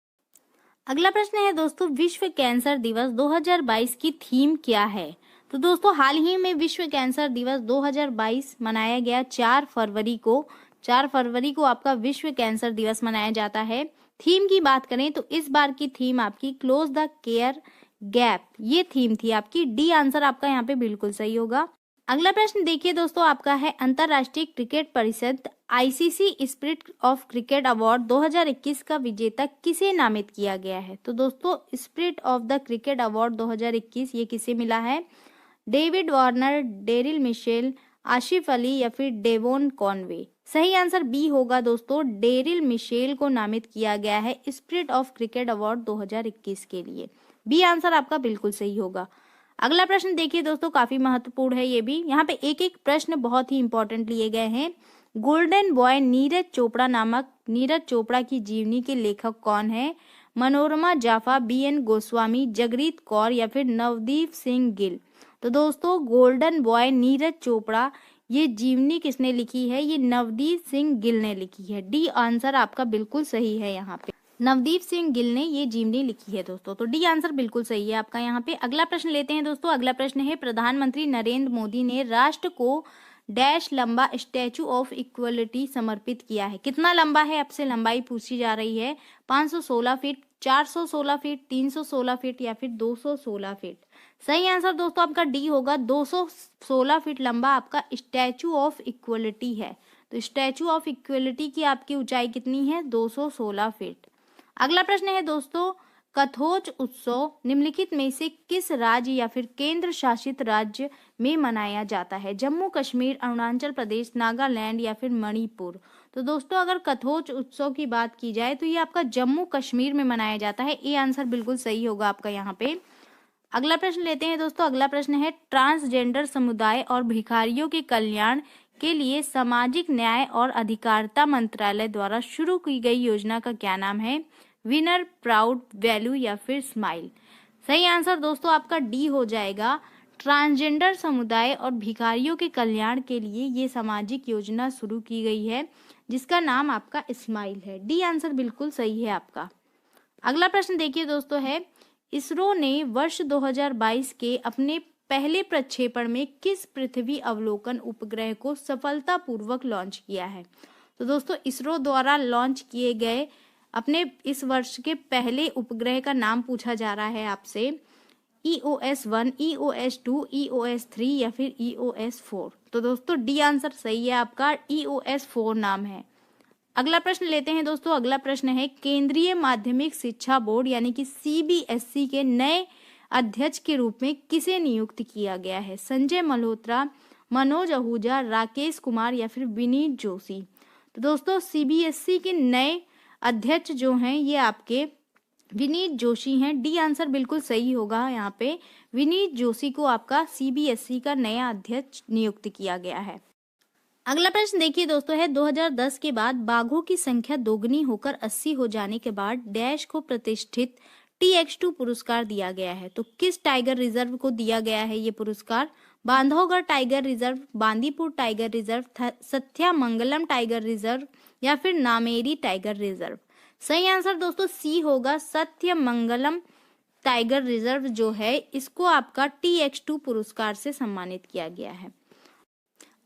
अगला प्रश्न है दोस्तों, विश्व कैंसर दिवस 2022 की थीम क्या है? तो दोस्तों हाल ही में विश्व कैंसर दिवस 2022 मनाया गया 4 फरवरी को 4 फरवरी को आपका विश्व कैंसर दिवस मनाया जाता है। थीम की बात करें तो इस बार की थीम आपकी क्लोज द केयर गैप, ये थीम थी आपकी। डी आंसर आपका यहाँ पे बिल्कुल सही होगा। अगला प्रश्न देखिए दोस्तों, आपका है अंतरराष्ट्रीय क्रिकेट परिषद ICC spirit of cricket award 2021 का विजेता किसे नामित किया गया है? तो दोस्तों spirit of the cricket award 2021 ये किसे मिला है? David Warner, Daryl Mitchell, Asif Ali या फिर डेवोन कॉनवे? सही आंसर बी होगा दोस्तों, डेरिल मिशेल को नामित किया गया है स्पिरिट ऑफ क्रिकेट अवार्ड 2021 के लिए। बी आंसर आपका बिल्कुल सही होगा। अगला प्रश्न देखिए दोस्तों, काफी महत्वपूर्ण है ये भी। यहाँ पे एक एक प्रश्न बहुत ही इंपॉर्टेंट लिए गए हैं। गोल्डन बॉय नीरज चोपड़ा नामक नीरज चोपड़ा की जीवनी के लेखक कौन है? मनोरमा जाफा, बीएन गोस्वामी, जगरीत कौर या फिर नवदीप सिंह गिल? तो दोस्तों गोल्डन बॉय नीरज चोपड़ा ये जीवनी किसने लिखी है? ये नवदीप सिंह गिल ने लिखी है। डी आंसर आपका बिल्कुल सही है। यहाँ पे नवदीप सिंह गिल ने ये जीवनी लिखी है दोस्तों, तो डी आंसर बिल्कुल सही है आपका यहाँ पे। अगला प्रश्न लेते हैं दोस्तों। अगला प्रश्न है, प्रधानमंत्री नरेंद्र मोदी ने राष्ट्र को डैश लंबा स्टैचू ऑफ इक्वलिटी समर्पित किया है। कितना लंबा है आपसे लंबाई पूछी जा रही है? 516 फीट, 416 फीट, 316 फीट या फिर 216 फीट? सही आंसर दोस्तों आपका डी होगा, 216 फीट लंबा आपका स्टैचू ऑफ इक्वलिटी है। तो स्टैचू ऑफ इक्वलिटी की आपकी ऊंचाई कितनी है? 216 फीट। अगला प्रश्न है दोस्तों, कथोच उत्सव निम्नलिखित में से किस राज्य या फिर केंद्र शासित राज्य में मनाया जाता है? जम्मू कश्मीर, अरुणाचल प्रदेश, नागालैंड या फिर मणिपुर? तो दोस्तों अगर कथोच उत्सव की बात की जाए तो ये आपका जम्मू कश्मीर में मनाया जाता है। ये आंसर बिल्कुल सही होगा आपका यहाँ पे। अगला प्रश्न लेते हैं दोस्तों। अगला प्रश्न है, ट्रांसजेंडर समुदाय और भिखारियों के कल्याण के लिए सामाजिक न्याय और अधिकारिता मंत्रालय द्वारा शुरू की गई योजना का क्या नाम है? विनर, प्राउड, वैल्यू या फिर स्माइल? सही आंसर दोस्तों आपका डी हो जाएगा। ट्रांसजेंडर समुदाय और भिखारियों के कल्याण के लिए ये सामाजिक योजना शुरू की गई है जिसका नाम आपका स्माइल है। डी आंसर बिल्कुल सही है आपका। अगला प्रश्न देखिए दोस्तों है, इसरो ने वर्ष 2022 के अपने पहले प्रक्षेपण में किस पृथ्वी अवलोकन उपग्रह को सफलतापूर्वक लॉन्च किया है? तो दोस्तों इसरो द्वारा लॉन्च किए गए अपने इस वर्ष के पहले उपग्रह का नाम पूछा जा रहा है आपसे। EOS-1, EOS-2, EOS-3 या फिर EOS-4? तो दोस्तों डी आंसर सही है आपका, EOS-4 नाम है। अगला प्रश्न लेते हैं दोस्तों। अगला प्रश्न है, केंद्रीय माध्यमिक शिक्षा बोर्ड यानी कि CBSE के नए अध्यक्ष के रूप में किसे नियुक्त किया गया है? संजय मल्होत्रा, मनोज आहूजा, राकेश कुमार या फिर विनीत जोशी? तो दोस्तों CBSE के नए अध्यक्ष जो हैं ये आपके विनीत जोशी हैं। डी आंसर बिल्कुल सही होगा यहाँ पे। विनीत जोशी को आपका CBSE का नया अध्यक्ष नियुक्त किया गया है। अगला प्रश्न देखिए दोस्तों है, 2010 के बाद बाघों की संख्या दोगुनी होकर 80 हो जाने के बाद डैश को प्रतिष्ठित TX2 पुरस्कार दिया गया है। तो किस टाइगर रिजर्व को दिया गया है ये पुरस्कार? Bandhavgarh tiger reserve, Bandipur tiger reserve, Sathyamangalam tiger reserve या फिर नामेरी टाइगर रिजर्व? सही आंसर दोस्तों सी होगा, सत्यमंगलम टाइगर रिजर्व जो है इसको आपका TX2 पुरस्कार से सम्मानित किया गया है।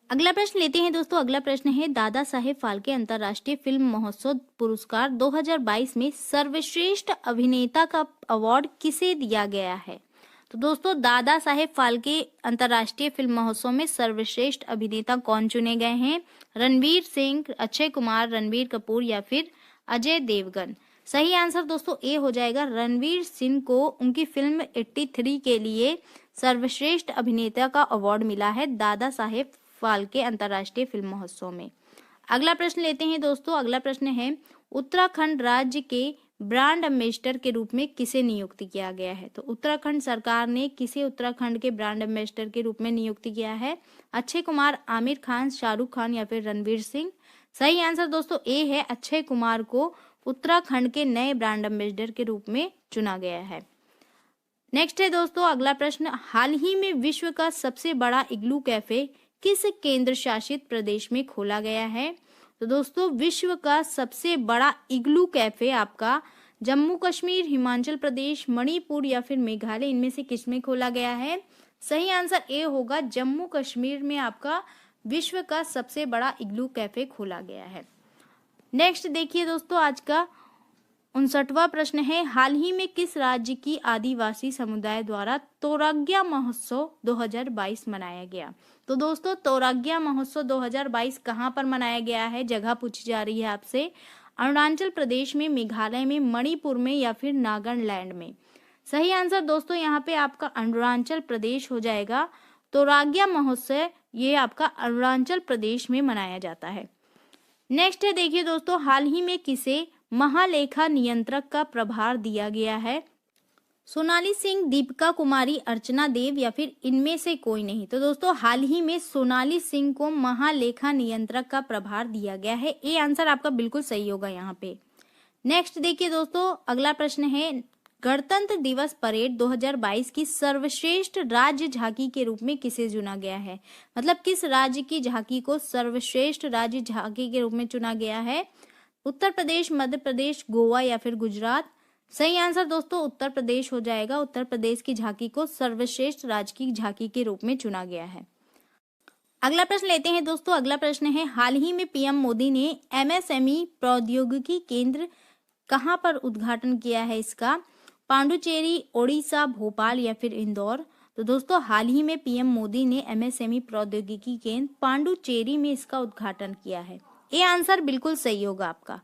अगला प्रश्न लेते हैं दोस्तों। अगला प्रश्न है, दादा साहेब फाल्के अंतर्राष्ट्रीय फिल्म महोत्सव पुरस्कार 2022 में सर्वश्रेष्ठ अभिनेता का अवार्ड किसे दिया गया है? तो दोस्तों दादा साहेब फाल्के अंतर्राष्ट्रीय फिल्म महोत्सव में सर्वश्रेष्ठ अभिनेता कौन चुने गए हैं? रणवीर सिंह, अक्षय कुमार, रणबीर कपूर या फिर अजय देवगन? सही आंसर दोस्तों ए हो जाएगा, रणवीर सिंह को उनकी फिल्म 83 के लिए सर्वश्रेष्ठ अभिनेता का अवार्ड मिला है दादा साहेब फाल्के अंतर्राष्ट्रीय फिल्म महोत्सव में। अगला प्रश्न लेते हैं दोस्तों। अगला प्रश्न है, उत्तराखंड राज्य के ब्रांड एम्बेसडर के रूप में किसे नियुक्त किया गया है? तो उत्तराखंड सरकार ने किसे उत्तराखंड के ब्रांड एम्बेसडर के रूप में नियुक्त किया है? अक्षय कुमार, आमिर खान, शाहरुख खान या फिर रणवीर सिंह? सही आंसर दोस्तों ए है, अक्षय कुमार को उत्तराखंड के नए ब्रांड एम्बेसडर के रूप में चुना गया है। नेक्स्ट है दोस्तों अगला प्रश्न, हाल ही में विश्व का सबसे बड़ा इग्लू कैफे किस केंद्र शासित प्रदेश में खोला गया है? तो दोस्तों विश्व का सबसे बड़ा इग्लू कैफे आपका जम्मू कश्मीर, हिमाचल प्रदेश, मणिपुर या फिर मेघालय, इनमें से किस में खोला गया है? सही आंसर ए होगा, जम्मू कश्मीर में आपका विश्व का सबसे बड़ा इग्लू कैफे खोला गया है। नेक्स्ट देखिए दोस्तों, आज का 59वां प्रश्न है, हाल ही में किस राज्य की आदिवासी समुदाय द्वारा तोराग्या महोत्सव 2022 मनाया गया? तो दोस्तों तोराग्या महोत्सव 2022 कहाँ पर मनाया गया है? जगह पूछी जा रही है आपसे। अरुणाचल प्रदेश में, मेघालय में, मणिपुर में या फिर नागालैंड में? सही आंसर दोस्तों यहाँ पे आपका अरुणाचल प्रदेश हो जाएगा। तोराग्या महोत्सव ये आपका अरुणाचल प्रदेश में मनाया जाता है। नेक्स्ट है देखिए दोस्तों, हाल ही में किसे महालेखा नियंत्रक का प्रभार दिया गया है? सोनाली सिंह, दीपिका कुमारी, अर्चना देव या फिर इनमें से कोई नहीं? तो दोस्तों हाल ही में सोनाली सिंह को महालेखा नियंत्रक का प्रभार दिया गया है। ये आंसर आपका बिल्कुल सही होगा यहाँ पे। नेक्स्ट देखिए दोस्तों, अगला प्रश्न है, गणतंत्र दिवस परेड 2022 की सर्वश्रेष्ठ राज्य झांकी के रूप में किसे चुना गया है? मतलब किस राज्य की झांकी को सर्वश्रेष्ठ राज्य झांकी के रूप में चुना गया है? उत्तर प्रदेश, मध्य प्रदेश, गोवा या फिर गुजरात? सही आंसर दोस्तों उत्तर प्रदेश हो जाएगा। उत्तर प्रदेश की झांकी को सर्वश्रेष्ठ राज्य की झांकी के रूप में चुना गया है। अगला प्रश्न लेते हैं दोस्तों। अगला प्रश्न है, हाल ही में पीएम मोदी ने एमएसएमई प्रौद्योगिकी केंद्र कहां पर उद्घाटन किया है इसका? पांडुचेरी, ओडिशा, भोपाल या फिर इंदौर? तो दोस्तों हाल ही में पीएम मोदी ने एमएसएमई प्रौद्योगिकी केंद्र पांडुचेरी में इसका उद्घाटन किया है। ये आंसर बिल्कुल सही होगा आपका।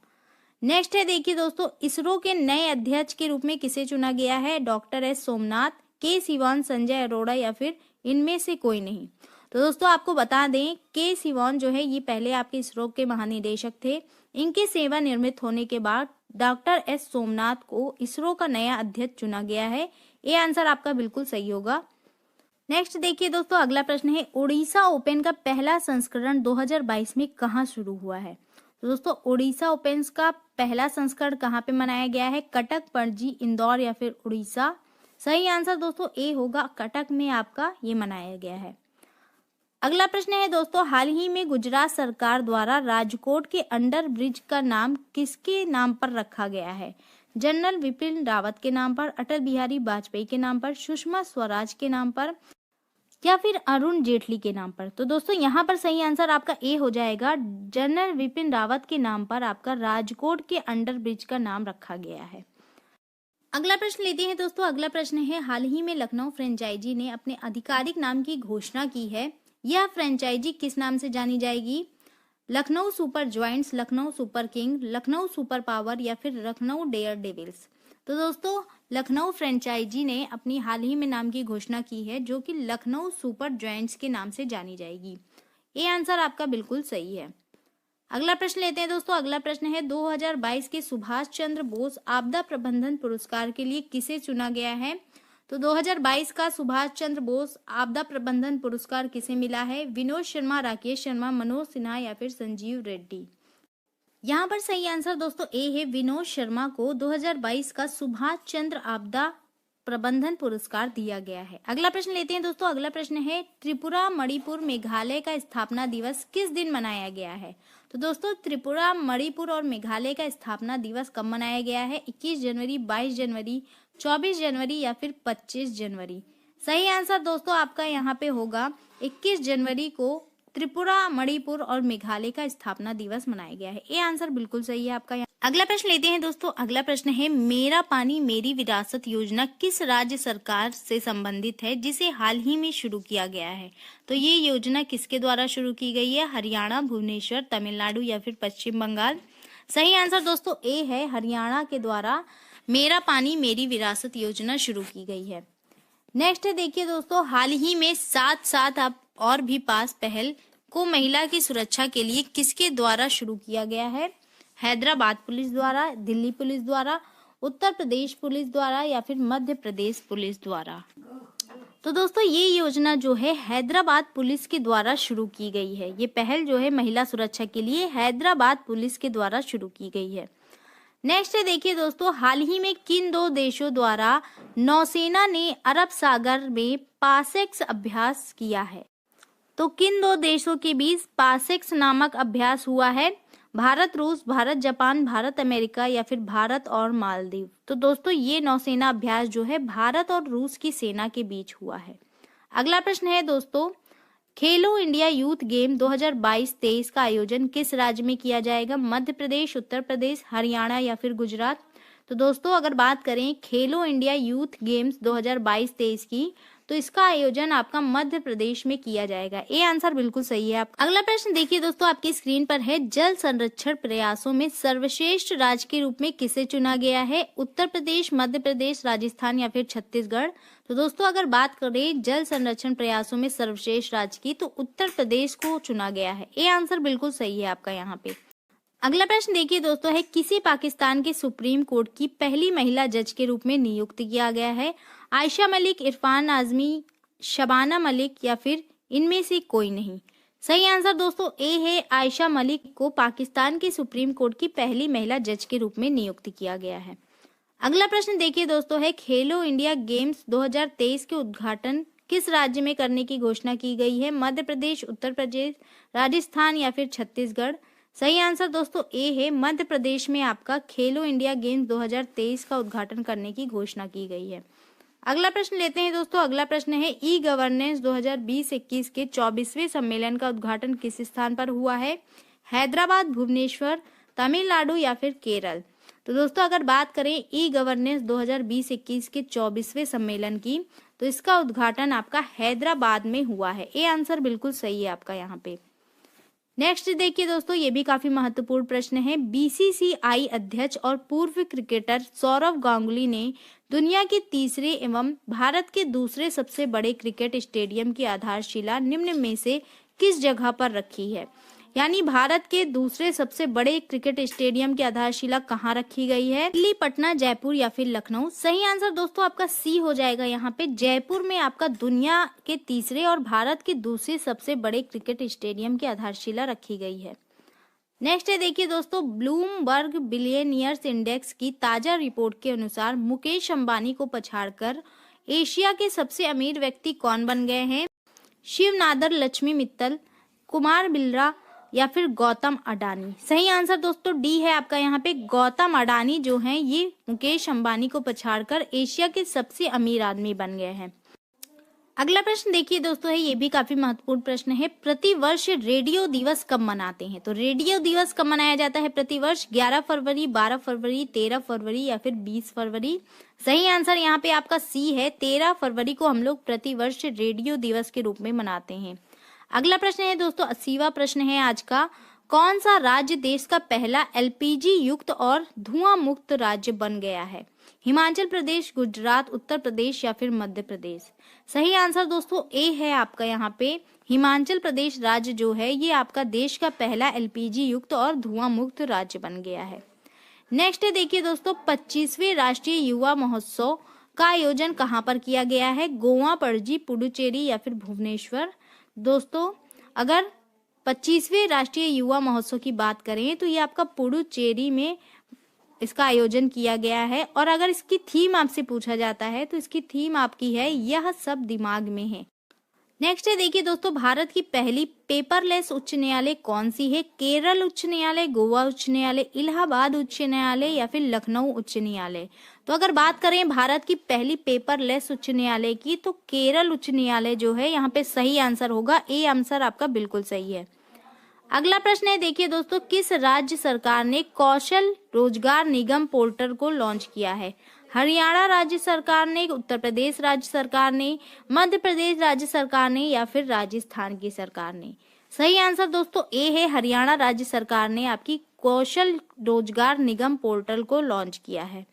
नेक्स्ट है देखिए दोस्तों, इसरो के नए अध्यक्ष के रूप में किसे चुना गया है? डॉक्टर एस सोमनाथ, के सिवान, संजय अरोड़ा या फिर इनमें से कोई नहीं? तो दोस्तों आपको बता दें, के सिवान जो है ये पहले आपके इसरो के महानिदेशक थे। इनके सेवा निवृत्त होने के बाद डॉक्टर एस सोमनाथ को इसरो का नया अध्यक्ष चुना गया है। ये आंसर आपका बिल्कुल सही होगा। नेक्स्ट देखिए दोस्तों, अगला प्रश्न है, ओडिशा ओपन का पहला संस्करण 2022 में कहाँ शुरू हुआ है? तो दोस्तों ओडिशा ओपन का पहला संस्करण कहाँ पे मनाया गया है? कटक, पणजी, इंदौर या फिर उड़ीसा? सही आंसर दोस्तों ए होगा, कटक में आपका ये मनाया गया है। अगला प्रश्न है दोस्तों, हाल ही में गुजरात सरकार द्वारा राजकोट के अंडर ब्रिज का नाम किसके नाम पर रखा गया है? जनरल विपिन रावत के नाम पर, अटल बिहारी वाजपेयी के नाम पर, सुषमा स्वराज के नाम पर या फिर अरुण जेटली के नाम पर? तो दोस्तों यहाँ पर सही आंसर आपका ए हो जाएगा। जनरल विपिन रावत के नाम पर आपका राजकोट के अंडर ब्रिज का नाम रखा गया है। अगला प्रश्न लेते हैं दोस्तों। अगला प्रश्न है, हाल ही में लखनऊ फ्रेंचाइजी ने अपने आधिकारिक नाम की घोषणा की है। यह फ्रेंचाइजी किस नाम से जानी जाएगी? Lucknow super joints, Lucknow super king, Lucknow super power या फिर लखनऊ डेयर डेविल्स? तो दोस्तों लखनऊ फ्रेंचाइजी ने अपनी हाल ही में नाम की घोषणा की है, जो कि लखनऊ सुपर जॉइंट्स के नाम से जानी जाएगी। ये आंसर आपका बिल्कुल सही है। अगला प्रश्न लेते हैं दोस्तों। अगला प्रश्न है, 2022 के सुभाष चंद्र बोस आपदा प्रबंधन पुरस्कार के लिए किसे चुना गया है? तो 2022 का सुभाष चंद्र बोस आपदा प्रबंधन पुरस्कार किसे मिला है? विनोद शर्मा, राकेश शर्मा, मनोज सिन्हा या फिर संजीव रेड्डी? यहाँ पर सही आंसर दोस्तों ए है, विनोद शर्मा को 2022 का सुभाष चंद्र आपदा प्रबंधन पुरस्कार दिया गया है। अगला प्रश्न लेते हैं दोस्तों। अगला प्रश्न है, त्रिपुरा, मणिपुर, मेघालय का स्थापना दिवस किस दिन मनाया गया है? तो दोस्तों त्रिपुरा, मणिपुर और मेघालय का स्थापना दिवस कब मनाया गया है? 21 जनवरी, 22 जनवरी, 24 जनवरी या फिर 25 जनवरी? सही आंसर दोस्तों आपका यहाँ पे होगा 21 जनवरी को त्रिपुरा, मणिपुर और मेघालय का स्थापना दिवस मनाया गया है। ये आंसर बिल्कुल सही है आपका। अगला प्रश्न लेते हैं दोस्तों। अगला प्रश्न है, मेरा पानी मेरी विरासत योजना किस राज्य सरकार से संबंधित है, जिसे हाल ही में शुरू किया गया है? तो ये योजना किसके द्वारा शुरू की गई है? हरियाणा, भुवनेश्वर, तमिलनाडु या फिर पश्चिम बंगाल? सही आंसर दोस्तों ए है, हरियाणा के द्वारा मेरा पानी मेरी विरासत योजना शुरू की गई है। नेक्स्ट है देखिए दोस्तों, हाल ही में साथ साथ आप और भी पास पहल को महिला की सुरक्षा के लिए किसके द्वारा शुरू किया गया है? हैदराबाद पुलिस द्वारा, दिल्ली पुलिस द्वारा, उत्तर प्रदेश पुलिस द्वारा या फिर मध्य प्रदेश पुलिस द्वारा? तो दोस्तों ये योजना जो है हैदराबाद पुलिस के द्वारा शुरू की गई है। ये पहल जो है महिला सुरक्षा के लिए हैदराबाद पुलिस के द्वारा शुरू की गई है। नेक्स्ट है देखिए दोस्तों, हाल ही में किन दो देशों द्वारा नौसेना ने अरब सागर में पासेक्स अभ्यास किया है? तो किन दो देशों के बीच पासेक्स नामक अभ्यास हुआ है? भारत रूस, भारत जापान, भारत अमेरिका या फिर भारत और मालदीव? तो दोस्तों ये नौसेना अभ्यास जो है भारत और रूस की सेना के बीच हुआ है। अगला प्रश्न है दोस्तों, खेलो इंडिया यूथ गेम 2022-23 का आयोजन किस राज्य में किया जाएगा? मध्य प्रदेश, उत्तर प्रदेश, हरियाणा या फिर गुजरात? तो दोस्तों अगर बात करें खेलो इंडिया यूथ गेम्स 2022-23 की, तो इसका आयोजन आपका मध्य प्रदेश में किया जाएगा। ये आंसर बिल्कुल सही है आपका। अगला प्रश्न देखिए दोस्तों, आपकी स्क्रीन पर है, जल संरक्षण प्रयासों में सर्वश्रेष्ठ राज्य के रूप में किसे चुना गया है? उत्तर प्रदेश, मध्य प्रदेश, राजस्थान या फिर छत्तीसगढ़? तो दोस्तों अगर बात करें जल संरक्षण प्रयासों में सर्वश्रेष्ठ राज्य की, तो उत्तर प्रदेश को चुना गया है। ये आंसर बिल्कुल सही है आपका यहाँ पे। अगला प्रश्न देखिए दोस्तों है, किसी पाकिस्तान के सुप्रीम कोर्ट की पहली महिला जज के रूप में नियुक्त किया गया है? आयशा मलिक, इरफान आजमी, शबाना मलिक या फिर इनमें से कोई नहीं? सही आंसर दोस्तों ए है, आयशा मलिक को पाकिस्तान के सुप्रीम कोर्ट की पहली महिला जज के रूप में नियुक्त किया गया है। अगला प्रश्न देखिए दोस्तों है, खेलो इंडिया गेम्स 2023 के उद्घाटन किस राज्य में करने की घोषणा की गई है? मध्य प्रदेश, उत्तर प्रदेश, राजस्थान या फिर छत्तीसगढ़? सही आंसर दोस्तों ए है, मध्य प्रदेश में आपका खेलो इंडिया गेम्स 2023 का उद्घाटन करने की घोषणा की गई है। अगला प्रश्न लेते हैं दोस्तों। अगला प्रश्न है, ई गवर्नेंस 2020-21 के 24वें सम्मेलन का उद्घाटन किस स्थान पर हुआ है? हैदराबाद, भुवनेश्वर, तमिलनाडु या फिर केरल? तो दोस्तों अगर बात करें ई गवर्नेंस 2020-21 के 24वें सम्मेलन की, तो इसका उद्घाटन आपका हैदराबाद में हुआ है। ये आंसर बिल्कुल सही है आपका यहाँ पे। नेक्स्ट देखिए दोस्तों, ये भी काफी महत्वपूर्ण प्रश्न है, बीसीसीआई अध्यक्ष और पूर्व क्रिकेटर सौरव गांगुली ने दुनिया के तीसरे एवं भारत के दूसरे सबसे बड़े क्रिकेट स्टेडियम की आधारशिला निम्न में से किस जगह पर रखी है? यानी भारत के दूसरे सबसे बड़े क्रिकेट स्टेडियम की आधारशिला कहाँ रखी गई है? दिल्ली, पटना, जयपुर या फिर लखनऊ? सही आंसर दोस्तों आपका सी हो जाएगा। यहाँ पे जयपुर में आपका दुनिया के तीसरे और भारत के दूसरे सबसे बड़े क्रिकेट स्टेडियम की आधारशिला रखी गई है। नेक्स्ट है देखिए दोस्तों, ब्लूमबर्ग बिलियनियर्स इंडेक्स की ताजा रिपोर्ट के अनुसार मुकेश अंबानी को पछाड़कर एशिया के सबसे अमीर व्यक्ति कौन बन गए हैं? शिव नादर, लक्ष्मी मित्तल, कुमार बिल्ला या फिर गौतम अडानी? सही आंसर दोस्तों डी है आपका। यहाँ पे गौतम अडानी जो हैं ये मुकेश अंबानी को पछाड़कर एशिया के सबसे अमीर आदमी बन गए हैं। अगला प्रश्न देखिए दोस्तों है, ये भी काफी महत्वपूर्ण प्रश्न है, प्रतिवर्ष रेडियो दिवस कब मनाते हैं? तो रेडियो दिवस कब मनाया जाता है प्रतिवर्ष? 11 फरवरी, 12 फरवरी, 13 फरवरी या फिर 20 फरवरी? सही आंसर यहाँ पे आपका सी है, 13 फरवरी को हम लोग प्रतिवर्ष रेडियो दिवस के रूप में मनाते हैं। अगला प्रश्न है दोस्तों, 80वां प्रश्न है आज का, कौन सा राज्य देश का पहला एलपीजी युक्त और धुआं मुक्त राज्य बन गया है? हिमाचल प्रदेश, गुजरात, उत्तर प्रदेश या फिर मध्य प्रदेश? सही आंसर दोस्तों ए है आपका। यहाँ पे हिमाचल प्रदेश राज्य जो है ये आपका देश का पहला एलपीजी युक्त और धुआं मुक्त राज्य बन गया है। नेक्स्ट है देखिए दोस्तों, 25वें राष्ट्रीय युवा महोत्सव का आयोजन कहाँ पर किया गया है? गोवा, पणजी, पुडुचेरी या फिर भुवनेश्वर? दोस्तों अगर 25वें राष्ट्रीय युवा महोत्सव की बात करें तो ये आपका पुडुचेरी में इसका आयोजन किया गया है। और अगर इसकी थीम आपसे पूछा जाता है तो इसकी थीम आपकी है, यह सब दिमाग में है। नेक्स्ट है देखिए दोस्तों, भारत की पहली पेपरलेस उच्च न्यायालय कौन सी है? केरल उच्च न्यायालय, गोवा उच्च न्यायालय, इलाहाबाद उच्च न्यायालय या फिर लखनऊ उच्च न्यायालय? तो अगर बात करें भारत की पहली पेपरलेस उच्च न्यायालय की, तो केरल उच्च न्यायालय जो है यहाँ पे सही आंसर होगा। ए आंसर आपका बिल्कुल सही है। अगला प्रश्न है देखिए दोस्तों, किस राज्य सरकार ने कौशल रोजगार निगम पोर्टल को लॉन्च किया है? हरियाणा राज्य सरकार ने, उत्तर प्रदेश राज्य सरकार ने, मध्य प्रदेश राज्य सरकार ने या फिर राजस्थान की सरकार ने? सही आंसर दोस्तों ए है, हरियाणा राज्य सरकार ने आपकी कौशल रोजगार निगम पोर्टल को लॉन्च किया है।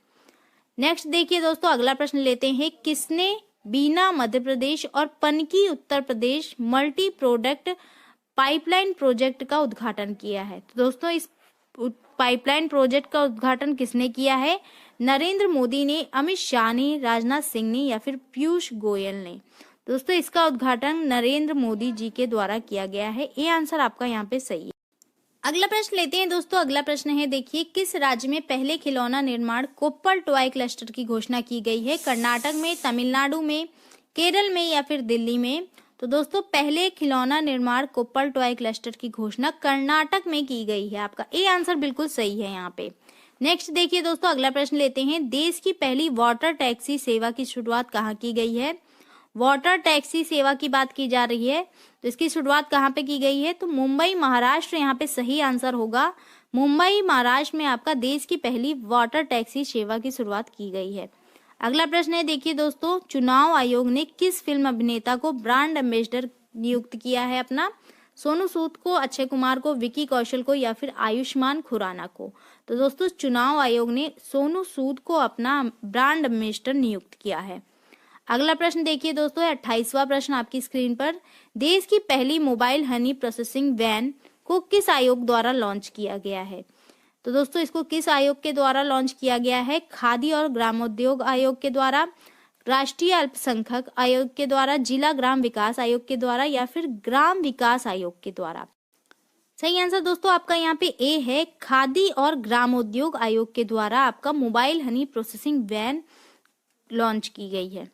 नेक्स्ट देखिए दोस्तों, अगला प्रश्न लेते हैं, किसने बीना मध्य प्रदेश और Panki Uttar Pradesh multi product pipeline project का उद्घाटन किया है? तो दोस्तों इस पाइपलाइन प्रोजेक्ट का उद्घाटन किसने किया है? नरेंद्र मोदी ने, अमित शाह ने, राजनाथ सिंह ने या फिर पीयूष गोयल ने? दोस्तों इसका उद्घाटन नरेंद्र मोदी जी के द्वारा किया गया है। ये आंसर आपका यहाँ पे सही है। अगला प्रश्न लेते हैं दोस्तों, अगला प्रश्न है देखिए, किस राज्य में पहले खिलौना निर्माण कोप्पल टॉय क्लस्टर की घोषणा की गई है? कर्नाटक में, तमिलनाडु में, केरल में या फिर दिल्ली में? तो दोस्तों पहले खिलौना निर्माण कोप्पल टॉय क्लस्टर की घोषणा कर्नाटक में की गई है। आपका ए आंसर बिल्कुल सही है यहाँ पे। नेक्स्ट देखिए दोस्तों, अगला प्रश्न लेते हैं, देश की पहली वाटर टैक्सी सेवा की शुरुआत कहाँ की गई है? वाटर टैक्सी सेवा की बात की जा रही है, तो इसकी शुरुआत कहाँ पे की गई है? तो मुंबई महाराष्ट्र यहाँ पे सही आंसर होगा। मुंबई महाराष्ट्र में आपका देश की पहली वाटर टैक्सी सेवा की शुरुआत की गई है। अगला प्रश्न है, देखिए दोस्तों, चुनाव आयोग ने किस फिल्म अभिनेता को ब्रांड एम्बेसडर नियुक्त किया है अपना? सोनू सूद को, अक्षय कुमार को, विकी कौशल को या फिर आयुष्मान खुराना को? तो दोस्तों चुनाव आयोग ने सोनू सूद को अपना ब्रांड एम्बेसडर नियुक्त किया है। अगला प्रश्न देखिए दोस्तों, 28वां प्रश्न आपकी स्क्रीन पर, देश की पहली मोबाइल हनी प्रोसेसिंग वैन को किस आयोग द्वारा लॉन्च किया गया है? तो दोस्तों इसको किस आयोग के द्वारा लॉन्च किया गया है? खादी और ग्रामोद्योग आयोग के द्वारा, राष्ट्रीय अल्पसंख्यक आयोग के द्वारा, जिला ग्राम विकास आयोग के द्वारा या फिर ग्राम विकास आयोग के द्वारा? सही आंसर दोस्तों आपका यहाँ पे ए है, खादी और ग्रामोद्योग आयोग के द्वारा आपका mobile honey processing van launch की गई है।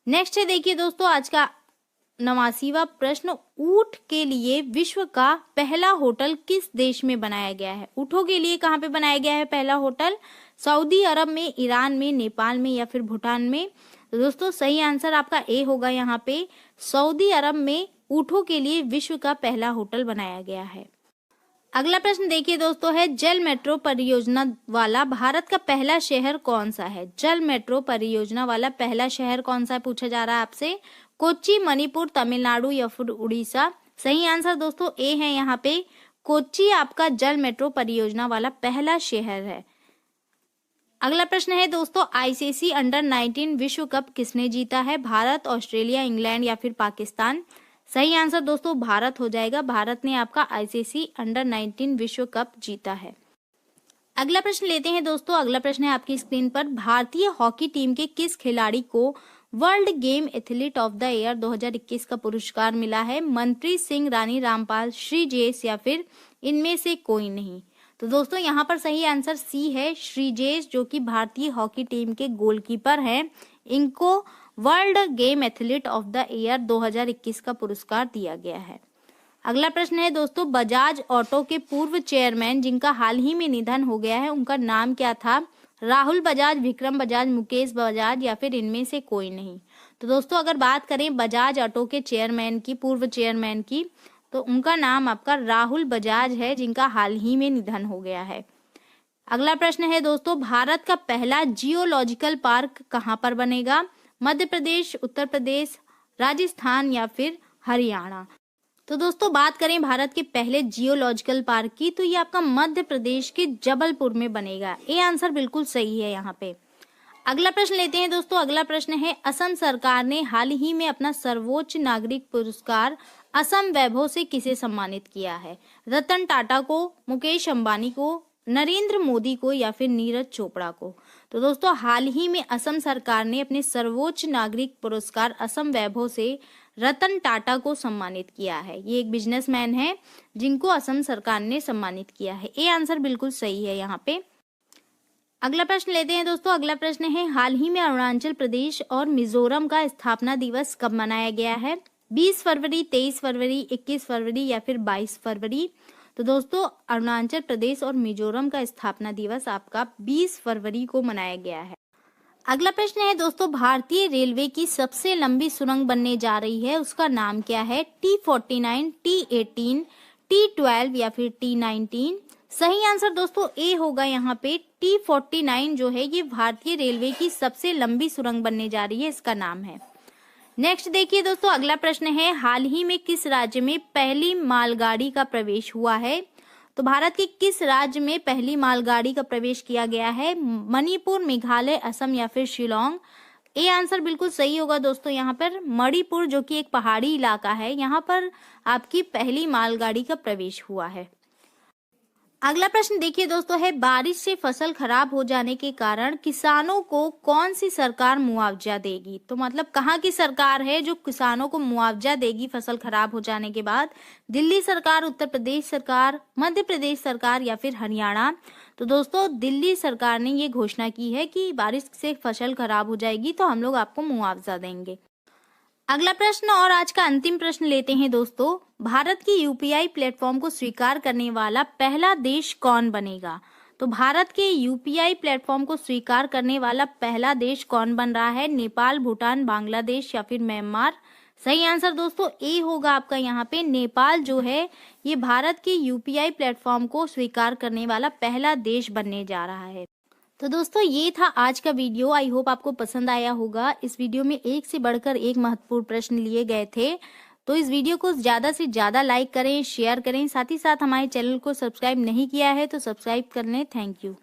नेक्स्ट है, देखिए दोस्तों आज का 89वां प्रश्न, ऊंट के लिए विश्व का पहला होटल किस देश में बनाया गया है? ऊंटों के लिए कहाँ पे बनाया गया है पहला होटल? सऊदी अरब में, ईरान में, नेपाल में या फिर भूटान में? तो दोस्तों सही आंसर आपका ए होगा यहाँ पे, सऊदी अरब में ऊंटों के लिए विश्व का पहला होटल बनाया गया है। अगला प्रश्न देखिए दोस्तों है, जल मेट्रो परियोजना वाला भारत का पहला शहर कौन सा है? जल मेट्रो परियोजना वाला पहला शहर कौन सा है पूछा जा रहा है आपसे? कोच्चि, मणिपुर, तमिलनाडु या फिर उड़ीसा? सही आंसर दोस्तों ए है यहाँ पे, कोच्चि आपका जल मेट्रो परियोजना वाला पहला शहर है। अगला प्रश्न है दोस्तों, आईसीसी अंडर 19 विश्व कप किसने जीता है? भारत, ऑस्ट्रेलिया, इंग्लैंड या फिर पाकिस्तान? सही आंसर दोस्तों भारत हो जाएगा, भारत ने आपका आईसीसी अंडर 19 विश्व कप जीता है। अगला प्रश्न लेते हैं दोस्तों, अगला प्रश्न है आपकी स्क्रीन पर, भारतीय हॉकी टीम के किस खिलाड़ी को world game athlete of the year 2021 का पुरस्कार मिला है? मनप्रीत सिंह, रानी रामपाल, श्रीजेश या फिर इनमें से कोई नहीं? तो दोस्तों यहाँ पर सही आंसर सी है, श्रीजेश, जो कि भारतीय हॉकी टीम के गोलकीपर हैं। इनको world game athlete of the year 2021 का पुरस्कार दिया गया है। अगला प्रश्न है दोस्तों, बजाज ऑटो के पूर्व चेयरमैन जिनका हाल ही में निधन हो गया है, उनका नाम क्या था? राहुल बजाज, विक्रम बजाज, मुकेश बजाज या फिर इनमें से कोई नहीं? तो दोस्तों अगर बात करें बजाज ऑटो के चेयरमैन की, पूर्व चेयरमैन की, तो उनका नाम आपका राहुल बजाज है, जिनका हाल ही में निधन हो गया है। अगला प्रश्न है दोस्तों, भारत का पहला जियोलॉजिकल पार्क कहाँ पर बनेगा? मध्य प्रदेश, उत्तर प्रदेश, राजस्थान या फिर हरियाणा? तो दोस्तों बात करें भारत के पहले जियोलॉजिकल पार्क की, तो ये आपका मध्य प्रदेश के जबलपुर में बनेगा। ये आंसर बिल्कुल सही है यहाँ पे। अगला प्रश्न लेते हैं दोस्तों, अगला प्रश्न है, असम सरकार ने हाल ही में अपना सर्वोच्च नागरिक पुरस्कार असम वैभव से किसे सम्मानित किया है? रतन टाटा को, मुकेश अंबानी को, नरेंद्र मोदी को या फिर नीरज चोपड़ा को? तो दोस्तों हाल ही में असम सरकार ने अपने सर्वोच्च नागरिक पुरस्कार असम वैभव से रतन टाटा को सम्मानित किया है। ये एक बिजनेसमैन है जिनको असम सरकार ने सम्मानित किया है। ये आंसर बिल्कुल सही है यहाँ पे। अगला प्रश्न लेते हैं दोस्तों, अगला प्रश्न है, हाल ही में अरुणाचल प्रदेश और मिजोरम का स्थापना दिवस कब मनाया गया है? 20 फरवरी, 23 फरवरी, 21 फरवरी या फिर 22 फरवरी? तो दोस्तों अरुणाचल प्रदेश और मिजोरम का स्थापना दिवस आपका 20 फरवरी को मनाया गया है। अगला प्रश्न है दोस्तों, भारतीय रेलवे की सबसे लंबी सुरंग बनने जा रही है, उसका नाम क्या है? T49, T18, T12 या फिर T19? सही आंसर दोस्तों ए होगा यहाँ पे, T49 जो है ये भारतीय रेलवे की सबसे लंबी सुरंग बनने जा रही है, इसका नाम है। नेक्स्ट देखिए दोस्तों, अगला प्रश्न है, हाल ही में किस राज्य में पहली मालगाड़ी का प्रवेश हुआ है? तो भारत के किस राज्य में पहली मालगाड़ी का प्रवेश किया गया है? मणिपुर, मेघालय, असम या फिर शिलोंग? ये आंसर बिल्कुल सही होगा दोस्तों यहाँ पर, मणिपुर जो कि एक पहाड़ी इलाका है, यहाँ पर आपकी पहली मालगाड़ी का प्रवेश हुआ है। अगला प्रश्न देखिए दोस्तों है, बारिश से फसल खराब हो जाने के कारण किसानों को कौन सी सरकार मुआवजा देगी? तो मतलब कहाँ की सरकार है जो किसानों को मुआवजा देगी फसल खराब हो जाने के बाद? दिल्ली सरकार, उत्तर प्रदेश सरकार, मध्य प्रदेश सरकार या फिर हरियाणा? तो दोस्तों दिल्ली सरकार ने ये घोषणा की है कि बारिश से फसल खराब हो जाएगी तो हम लोग आपको मुआवजा देंगे। अगला प्रश्न और आज का अंतिम प्रश्न लेते हैं दोस्तों, भारत की यूपीआई प्लेटफॉर्म को स्वीकार करने वाला पहला देश कौन बनेगा? तो भारत के यूपीआई प्लेटफॉर्म को स्वीकार करने वाला पहला देश कौन बन रहा है? नेपाल, भूटान, बांग्लादेश या फिर म्यांमार? सही आंसर दोस्तों ए होगा आपका यहाँ पे। नेपाल जो है ये भारत के यूपीआई प्लेटफॉर्म को स्वीकार करने वाला पहला देश बनने जा रहा है। तो दोस्तों ये था आज का वीडियो। आई होप आपको पसंद आया होगा। इस वीडियो में एक से बढ़कर एक महत्वपूर्ण प्रश्न लिए गए थे। तो इस वीडियो को ज़्यादा से ज़्यादा लाइक करें, शेयर करें, साथ ही साथ हमारे चैनल को सब्सक्राइब नहीं किया है तो सब्सक्राइब कर लें। Thank you.